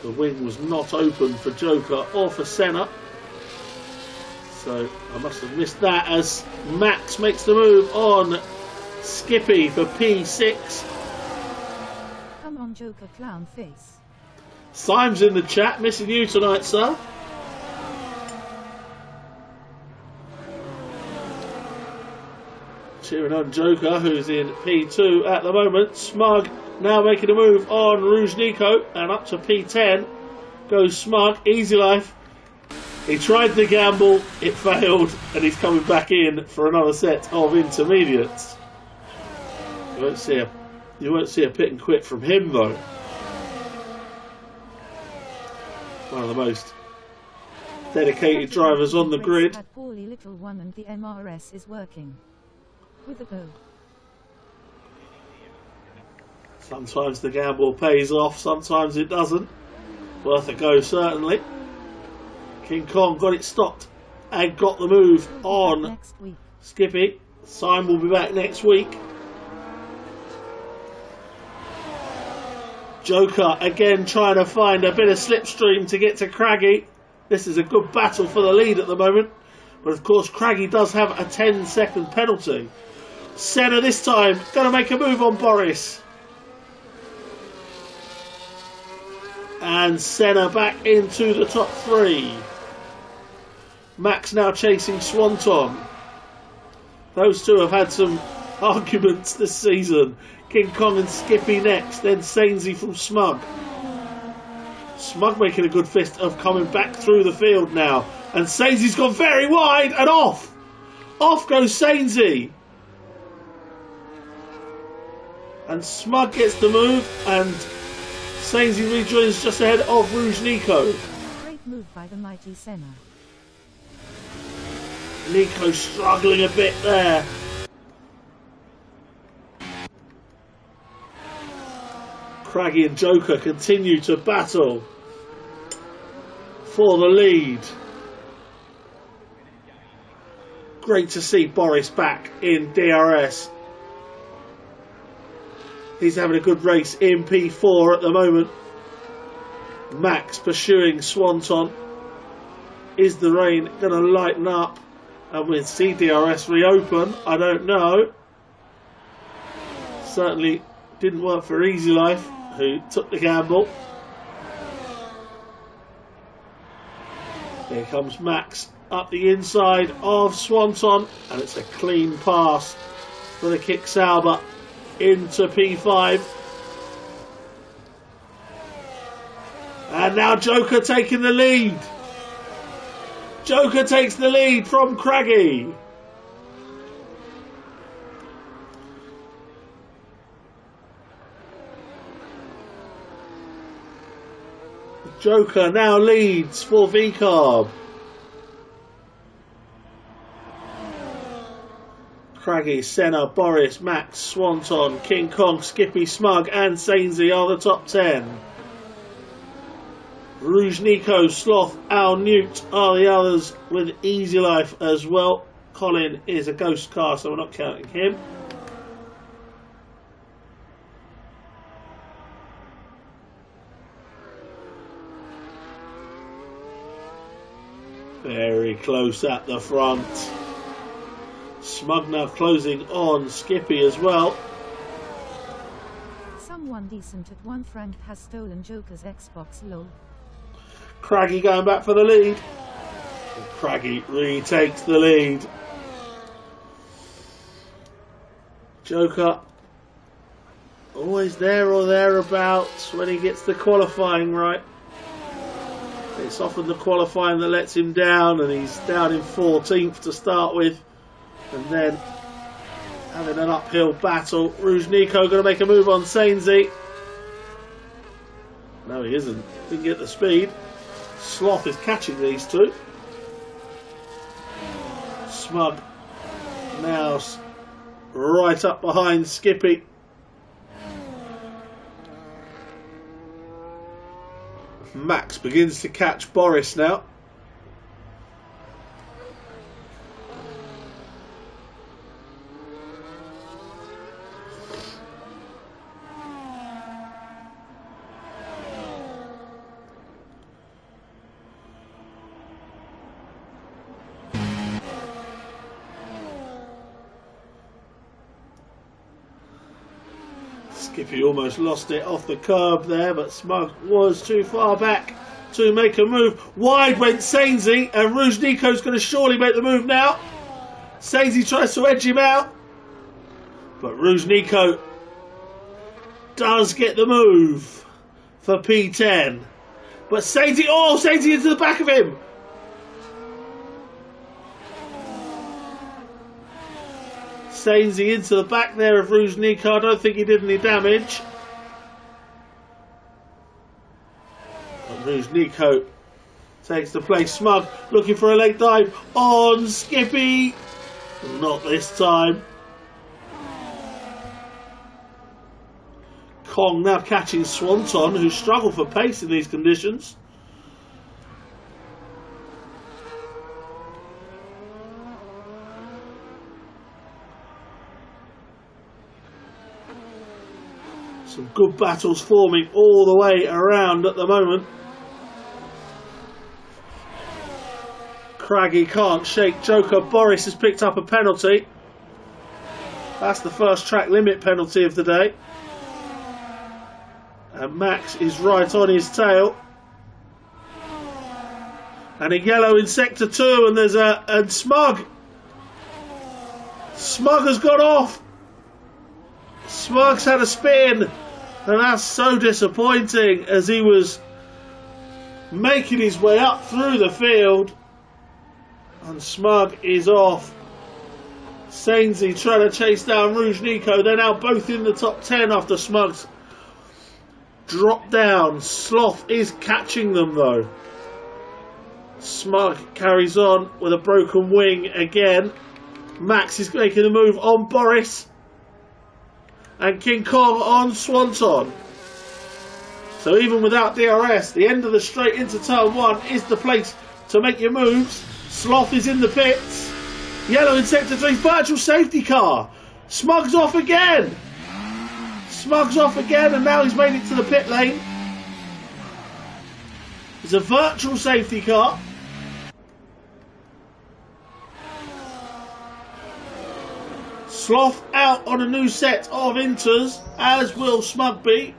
the wing was not open for Joker or for Senna. So I must have missed that as Max makes the move on Skippy for P6. Come on, Joker clown face. Syme's in the chat, missing you tonight, sir. Cheering on Joker, who's in P2 at the moment. Smug now making a move on Rouge Nico, and up to P10 goes Smug. Easy Life He tried the gamble, it failed, and he's coming back in for another set of intermediates. You won't see a pit and quit from him though. One of the most dedicated drivers on the grid. Had poorly little one and the MRS is working. With a go. Sometimes the gamble pays off, sometimes it doesn't. Worth a go certainly. King Kong got it stopped and got the move on Next week. Skippy. Simon will be back next week. Joker again trying to find a bit of slipstream to get to Craggy. This is a good battle for the lead at the moment. But of course Craggy does have a 10-second penalty. Senna this time going to make a move on Boris. And Senna back into the top 3. Max now chasing Swanton. Those two have had some arguments this season. King Kong and Skippy next, then Sainsy from Smug. Smug making a good fist of coming back through the field now. And Sainsy's gone very wide and off. Off goes Sainsy. And Smug gets the move and Sainsy rejoins just ahead of Rouge Nico. Great move by the mighty Senna. Nico struggling a bit there. Craggy and Joker continue to battle for the lead. Great to see Boris back in DRS. He's having a good race in P4 at the moment. Max pursuing Swanton. Is the rain going to lighten up and we'll see DRS reopen? I don't know. Certainly didn't work for Easy Life, who took the gamble. Here comes Max up the inside of Swanton, and it's a clean pass for the Kick Sauber into P5. And now Joker taking the lead. Joker takes the lead from Craggy. Joker now leads for V-Carb. Craggy, Senna, Boris, Max, Swanton, King Kong, Skippy, Smug and Sainsy are the top 10. Rouge Nico, Sloth, Al Newt are the others with Easy Life as well. Colin is a ghost car, so we're not counting him. Very close at the front. Smug now closing on Skippy as well. Someone decent at 1 franc has stolen Joker's Xbox lol. Craggy going back for the lead. And Craggy retakes the lead. Joker always there or thereabouts when he gets the qualifying right. It's often the qualifying that lets him down, and he's down in 14th to start with, and then having an uphill battle. Rouge Nico going to make a move on Sainsy. No, he isn't. Didn't get the speed. Sloth is catching these two. Smug now right up behind Skippy. Max begins to catch Boris now. Skippy almost lost it off the curb there, but Smug was too far back to make a move. Wide went Sainsy, and Rouge Nico's going to surely make the move now. Sainsy tries to edge him out, but Rouge Nico does get the move for P10. But Sainsy, Sainsy into the back of him. Sainsy into the back there of Rouge Nico. I don't think he did any damage. But Rouge Nico takes the place. Smug looking for a leg dive on Skippy. Not this time. Kong now catching Swanton, who struggled for pace in these conditions. Some good battles forming all the way around at the moment. Craggy can't shake Joker. Boris has picked up a penalty. That's the first track limit penalty of the day. And Max is right on his tail. And a yellow in sector 2, and there's and Smug. Smug has got off. Smug's had a spin, and that's so disappointing as he was making his way up through the field. And Smug is off. Sainsy trying to chase down Rouge Nico. They're now both in the top 10 after Smug's drop down. Sloth is catching them though. Smug carries on with a broken wing again. Max is making a move on Boris. And King Kong on Swanton. So even without DRS, the end of the straight into turn 1 is the place to make your moves. Sloth is in the pits. Yellow in sector 3, virtual safety car. Smug's off again. Smug's off again, and now he's made it to the pit lane. It's a virtual safety car. Sloth out on a new set of inters, as will Smug be,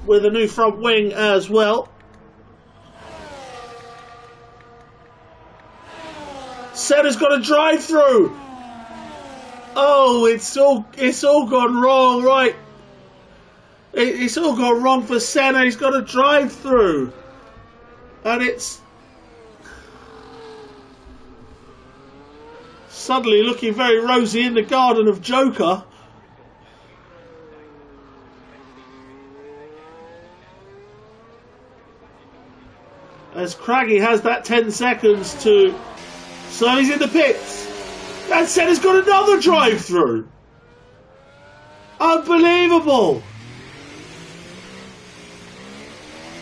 with a new front wing as well. Senna's got a drive through. Oh, it's all gone wrong, right? It's all gone wrong for Senna. He's got a drive through, and it's suddenly looking very rosy in the garden of Joker. As Craggy has that 10 seconds to... So he's in the pits. And Senna's got another drive-through. Unbelievable.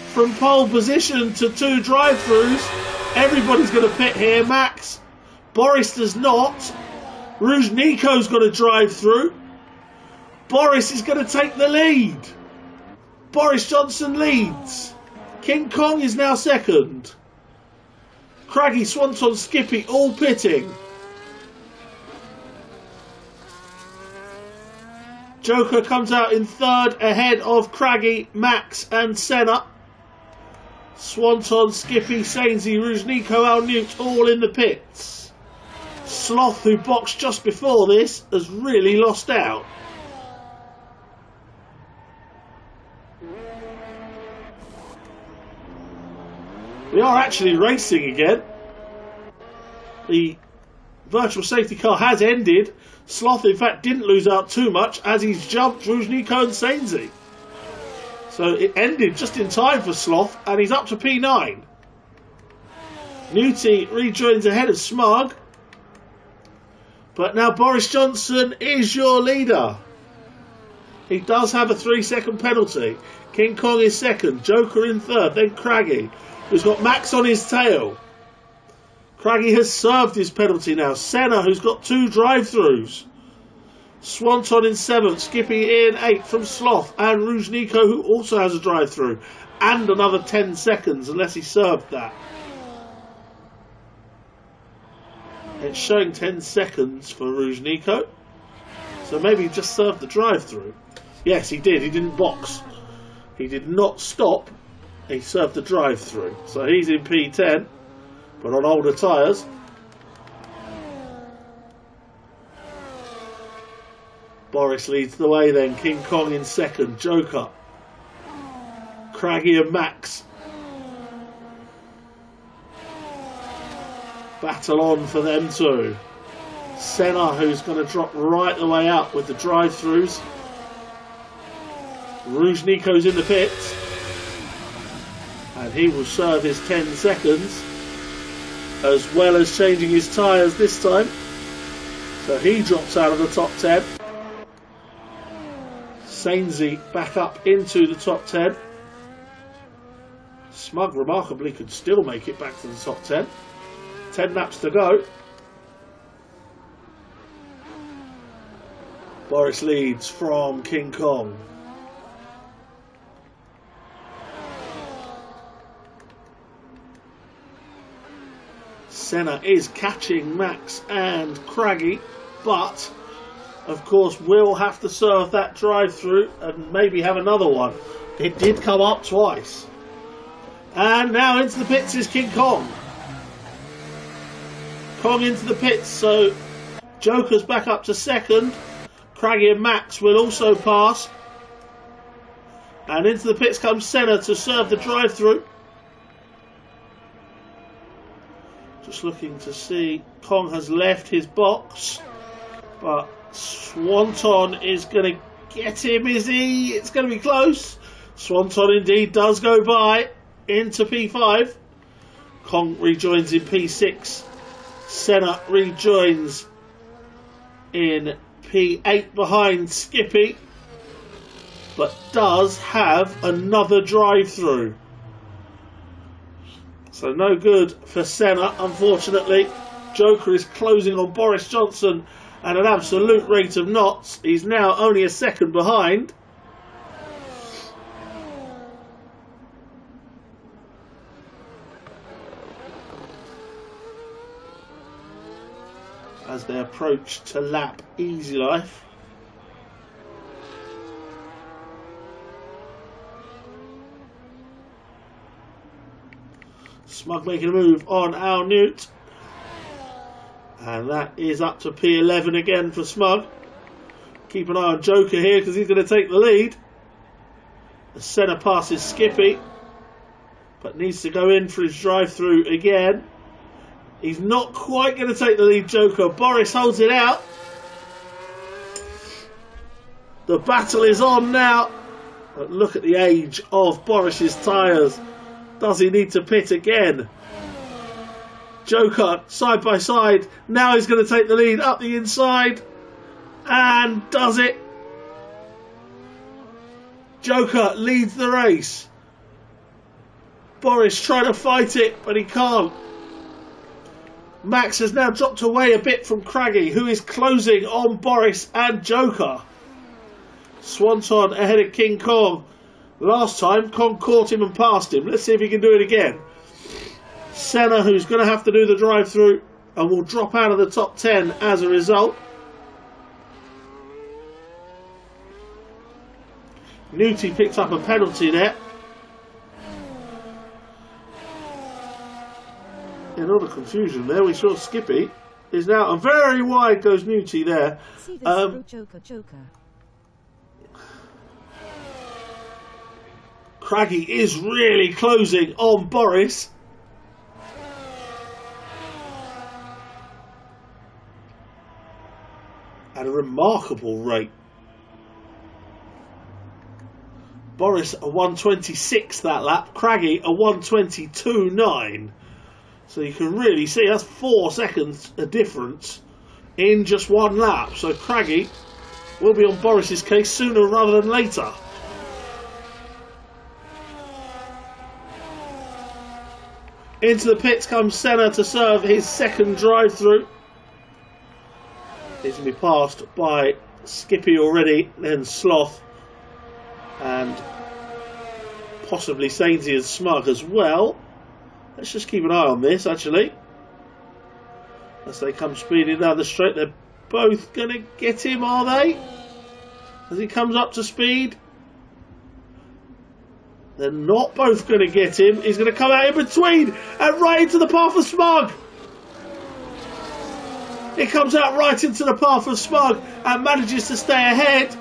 From pole position to 2 drive-throughs. Everybody's going to pit here. Max. Boris does not. Rouge Nico's got a drive-through. Boris is going to take the lead. Boris Johnson leads. King Kong is now second. Craggy, Swanton, Skippy all pitting. Joker comes out in third ahead of Craggy, Max and Senna. Swanton, Skippy, Sainsy, Rouge Nico, Al Newt all in the pits. Sloth, who boxed just before this, has really lost out. We are actually racing again. The virtual safety car has ended. Sloth, in fact, didn't lose out too much as he's jumped Rouge Nico and Sainsy. So it ended just in time for Sloth, and he's up to P9. Newty rejoins ahead of Smug. But now Boris Johnson is your leader. He does have a 3-second penalty. King Kong is second. Joker in third. Then Craggy, who's got Max on his tail. Craggy has served his penalty now. Senna, who's got 2 drive-throughs. Swanton in 7th. Skippy in 8th from Sloth. And Rouge Nico, who also has a drive-through. And another 10 seconds, unless he served that. It's showing 10 seconds for Rouge Nico. So maybe he just served the drive-through. Yes, he did. He didn't box. He did not stop. He served the drive-through. So he's in P10, but on older tyres. Boris leads the way then. King Kong in second. Joker. Craggy and Max. Battle on for them too. Senna, who's going to drop right the way up with the drive-throughs. Rouge Nico's in the pits. And he will serve his 10 seconds, as well as changing his tyres this time. So he drops out of the top 10. Sainsy back up into the top 10. Smug remarkably could still make it back to the top 10. 10 laps to go. Boris leads from King Kong. Senna is catching Max and Craggy, but of course will have to serve that drive-through and maybe have another one. It did come up twice. And now into the pits is King Kong. Kong into the pits, so Joker's back up to second. Craggy and Max will also pass. And into the pits comes Senna to serve the drive-through. Just looking to see, Kong has left his box, but Swanton is going to get him, is he? It's going to be close. Swanton indeed does go by into P5. Kong rejoins in P6. Senna rejoins in P8 behind Skippy, but does have another drive-through. So no good for Senna, unfortunately. Joker is closing on Boris Johnson at an absolute rate of knots. He's now only a second behind. As they approach to lap Easy Life. Smug making a move on Al Newt. And that is up to P11 again for Smug. Keep an eye on Joker here because he's going to take the lead. The Senna passes Skippy, but needs to go in for his drive-through again. He's not quite going to take the lead, Joker. Boris holds it out. The battle is on now. But look at the age of Boris's tyres. Does he need to pit again? Joker, side by side. Now he's going to take the lead up the inside. And does it. Joker leads the race. Boris trying to fight it, but he can't. Max has now dropped away a bit from Craggy, who is closing on Boris and Joker. Swanton ahead of King Kong. Last time, Kong caught him and passed him. Let's see if he can do it again. Senna, who's going to have to do the drive-through and will drop out of the top 10 as a result. Newty picked up a penalty there. In all the confusion there, we saw Skippy is now, and very wide goes Newty there. See this Joker. Craggy is really closing on Boris. At a remarkable rate. Boris a 1:26 that lap. Craggy a 1:22.9. So you can really see that's 4 seconds a difference in just one lap. So Craggy will be on Boris's case sooner rather than later. Into the pits comes Senna to serve his second drive-through. He's going to be passed by Skippy already, then Sloth, and possibly Sainsy and Smug as well. Let's just keep an eye on this, actually. As they come speeding down the straight, they're both going to get him, are they? As he comes up to speed. They're not both going to get him. He's going to come out in between and right into the path of Smug. He comes out right into the path of Smug and manages to stay ahead.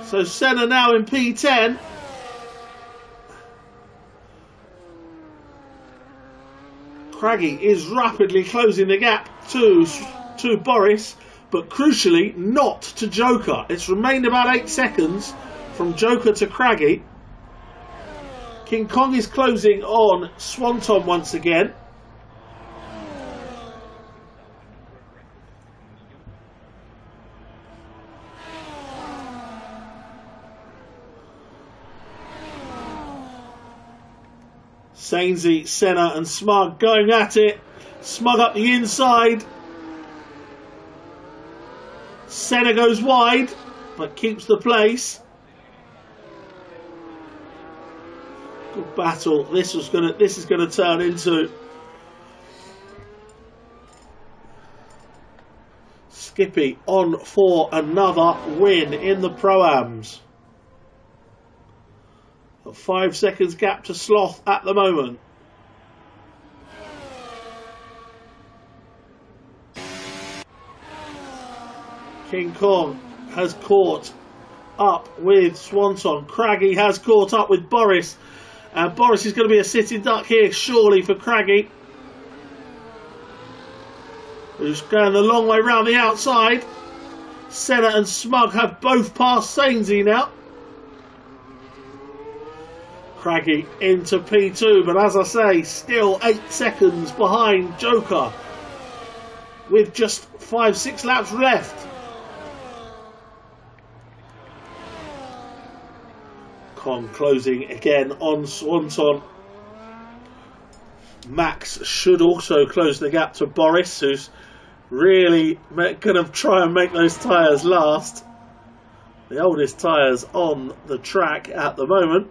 So Senna now in P10. Craggy is rapidly closing the gap to Boris, but crucially not to Joker. It's remained about 8 seconds from Joker to Craggy. King Kong is closing on Swanton once again. Sainsy, Senna and Smug going at it. Smug up the inside. Senna goes wide, but keeps the place. Good battle. This is gonna turn into Skippy on for another win in the Pro-Ams. A 5 seconds gap to Sloth at the moment. King Kong has caught up with Swanton. Craggy has caught up with Boris. And Boris is going to be a sitting duck here, surely, for Craggy, who's going the long way round the outside. Senna and Smug have both passed Sainsy now. Craggy into P2, but as I say, still 8 seconds behind Joker with just 5-6 laps left. Kong closing again on Swanton. Max should also close the gap to Boris, who's really going to try and make those tyres last. The oldest tyres on the track at the moment.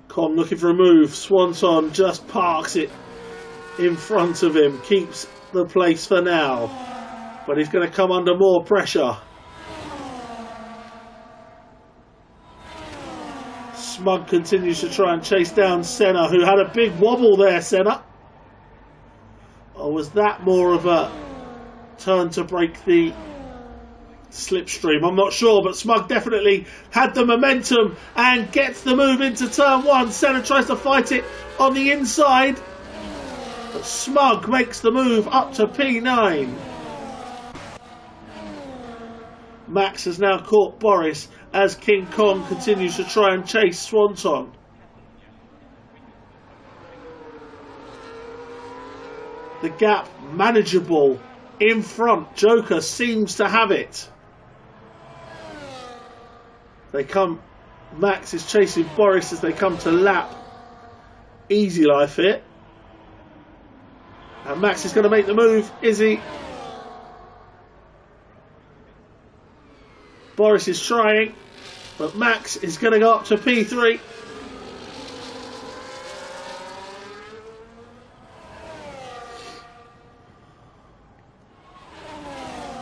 Kong looking for a move. Swanton just parks it in front of him. Keeps the place for now. But he's going to come under more pressure. Smug continues to try and chase down Senna, who had a big wobble there, Senna. Or was that more of a turn to break the slipstream? I'm not sure, but Smug definitely had the momentum and gets the move into turn 1. Senna tries to fight it on the inside, but Smug makes the move up to P9. Max has now caught Boris as King Kong continues to try and chase Swanton. The gap manageable in front. Joker seems to have it. They come. Max is chasing Boris as they come to lap Easy Life here. And Max is going to make the move. Is he? Boris is trying, but Max is going to go up to P3.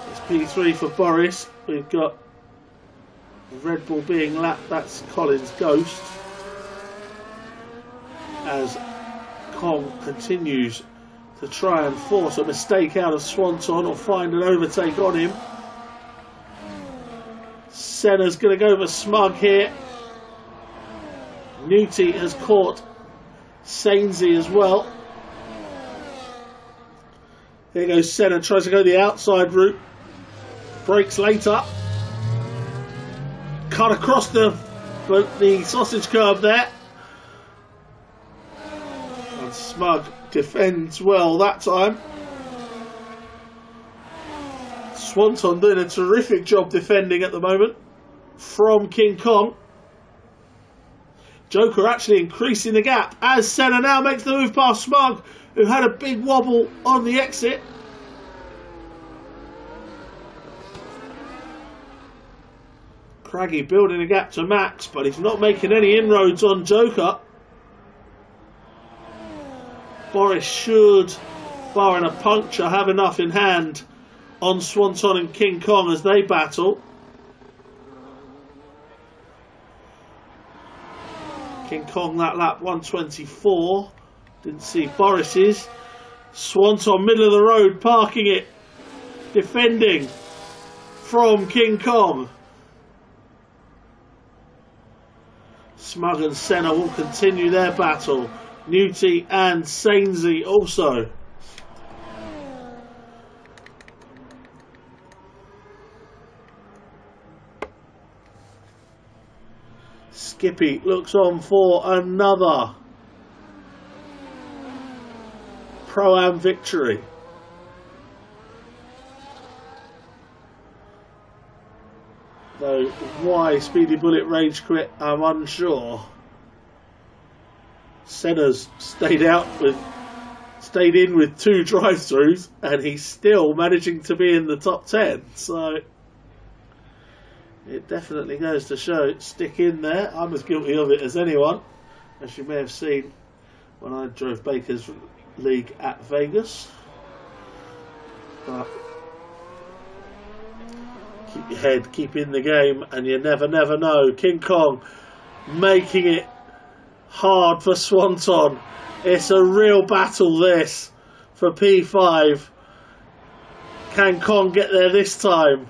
It's P3 for Boris. We've got Red Bull being lapped. That's Colin's Ghost. As Kong continues to try and force a mistake out of Swanton or find an overtake on him. Senna's going to go for Smug here. Newty has caught Sainsy as well. There goes Senna, tries to go the outside route. Brakes later. Cut across the sausage curve there. And Smug defends well that time. Swanton doing a terrific job defending at the moment from King Kong. Joker actually increasing the gap as Senna now makes the move past Smug, who had a big wobble on the exit. Craggy building a gap to Max, but he's not making any inroads on Joker. Boris should, barring a puncture, have enough in hand on Swanton and King Kong as they battle. King Kong that lap 124. Didn't see Boris's. Swanton middle of the road, parking it, defending from King Kong. Smug and Senna will continue their battle. Newty and Sainsey also. Skippy looks on for another Pro-Am victory. Though why Speedy Bullet rage quit, I'm unsure. Senna's stayed in with 2 drive-throughs, and he's still managing to be in the top 10. So it definitely goes to show, stick in there. I'm as guilty of it as anyone, as you may have seen when I drove Baker's League at Vegas. But keep your head, keep in the game, and you never know. King Kong making it hard for Swanton. It's a real battle this for P5. Can Kong get there this time?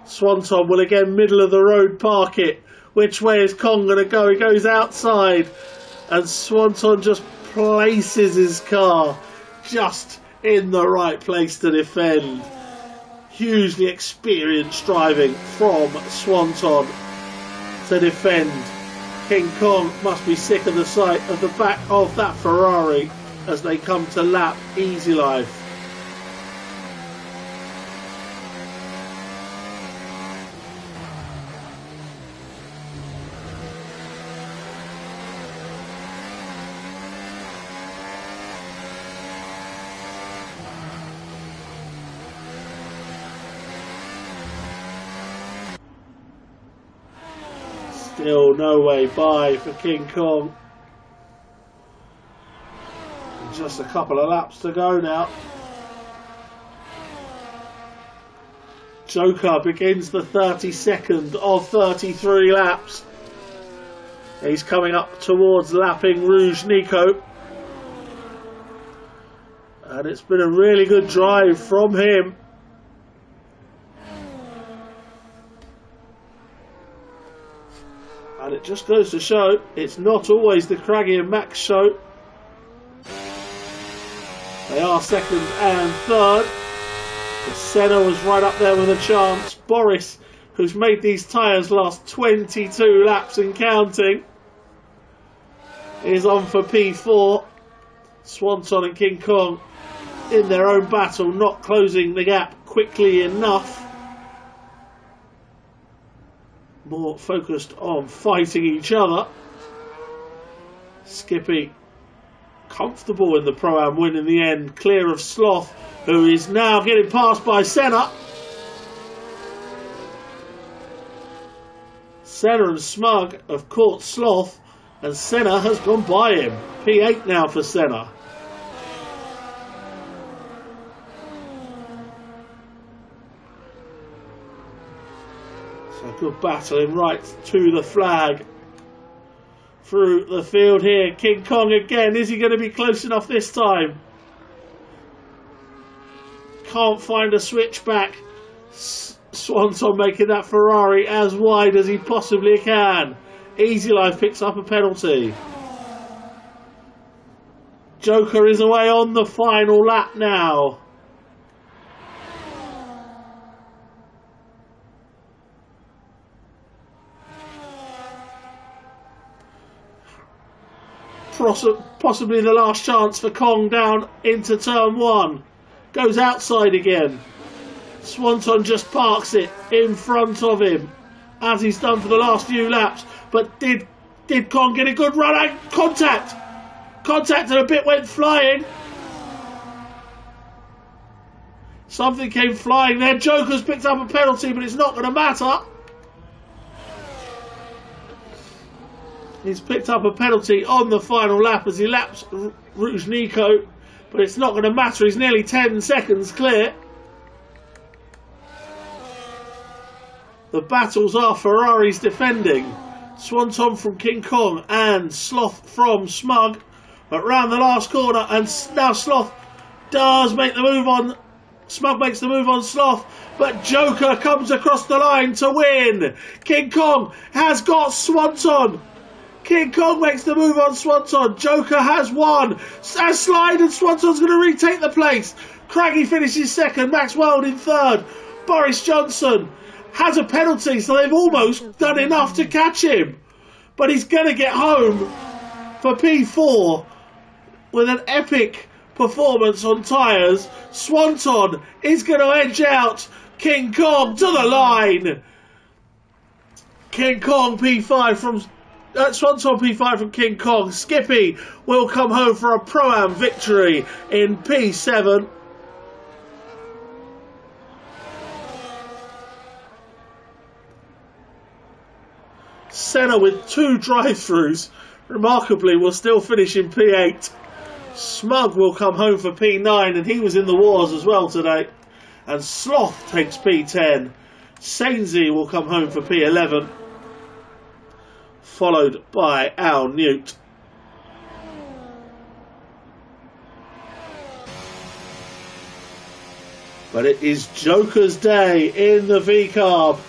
Swanton will again middle of the road park it. Which way is Kong going to go? He goes outside, and Swanton just places his car just in the right place to defend. Hugely experienced driving from Swanton to defend. King Kong must be sick of the sight of the back of that Ferrari as they come to lap Easy Life. Still no way by for King Kong. Just a couple of laps to go now. Joker begins the 32nd of 33 laps. He's coming up towards lapping Rouge Nico. And it's been a really good drive from him. And it just goes to show it's not always the Craggy and Max show. They are second and third. But Senna was right up there with a chance. Boris, who's made these tyres last 22 laps and counting, is on for P4. Swanton and King Kong in their own battle, not closing the gap quickly enough. More focused on fighting each other. Skippy comfortable in the Pro-Am win in the end, clear of Sloth, who is now getting passed by Senna. Senna and Smug have caught Sloth, and Senna has gone by him. P8 now for Senna. So good battling right to the flag. Through the field here, King Kong again. Is he going to be close enough this time? Can't find a switchback. Swanson making that Ferrari as wide as he possibly can. Easy Life picks up a penalty. Joker is away on the final lap now. Possibly the last chance for Kong down into turn 1. Goes outside again. Swanton just parks it in front of him, as he's done for the last few laps. But did Kong get a good run out? Contact and a bit went flying. Something came flying there. Joker's picked up a penalty, but it's not going to matter. He's picked up a penalty on the final lap as he laps Rouge Nico, but it's not going to matter. He's nearly 10 seconds clear. The battles are Ferraris defending. Swanton from King Kong and Sloth from Smug. But round the last corner, and now Sloth does make the move on Smug makes the move on Sloth, but Joker comes across the line to win. King Kong has got Swanton. King Kong makes the move on Swanton. Joker has won. A slide and Swanton's going to retake the place. Craggy finishes second. Max Weld in third. Boris Johnson has a penalty, so they've almost done enough to catch him. But he's going to get home for P4 with an epic performance on tyres. Swanton is going to edge out King Kong to the line. King Kong P5 from Swanton P5 from King Kong. Skippy will come home for a Pro-Am victory in P7. Senna with 2 drive-throughs, remarkably, will still finish in P8. Smug will come home for P9, and he was in the wars as well today. And Sloth takes P10. Sainsey will come home for P11, followed by Al Newt. But it is Joker's day in the V-Carb.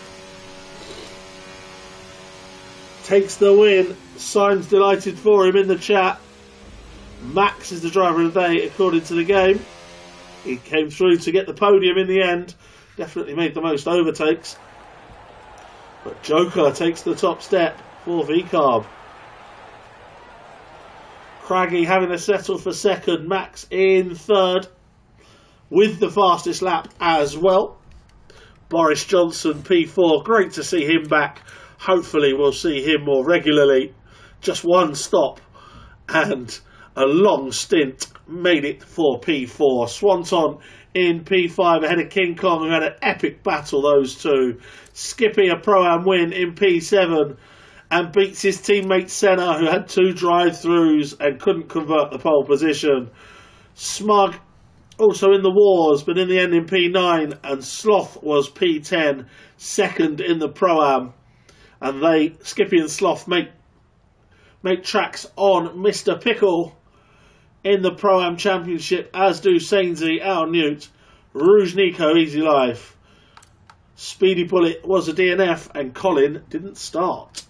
Takes the win. Simon's delighted for him in the chat. Max is the driver of the day according to the game. He came through to get the podium in the end. Definitely made the most overtakes. But Joker takes the top step for V-Carb. Craggy having to settle for second. Max in third with the fastest lap as well. Boris Johnson P4. Great to see him back. Hopefully we'll see him more regularly. Just one stop and a long stint made it for P4. Swanton in P5 ahead of King Kong, who had an epic battle, those two. Skippy a Pro-Am win in P7 and beats his teammate Senna, who had 2 drive-throughs and couldn't convert the pole position. Smug also in the wars, but in the end in P9, and Sloth was P10, second in the Pro-Am. And Skippy and Sloth make tracks on Mr. Pickle in the Pro-Am Championship, as do Sainsey, Al Newt, Rouge Nico, Easy Life. Speedy Bullet was a DNF, and Colin didn't start.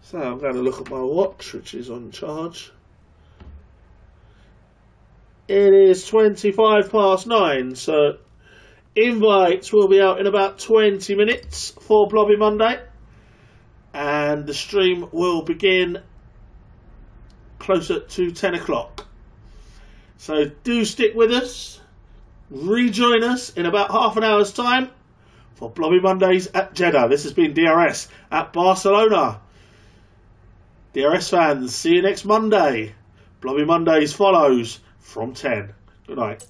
So I'm going to look at my watch, which is on charge. It is 9:25, so invites will be out in about 20 minutes for Blobby Monday, and the stream will begin closer to 10 o'clock. So do stick with us, rejoin us in about half an hour's time for Blobby Mondays at Jeddah. This has been DRS at Barcelona. DRS fans, see you next Monday. Blobby Mondays follows from 10. Good night.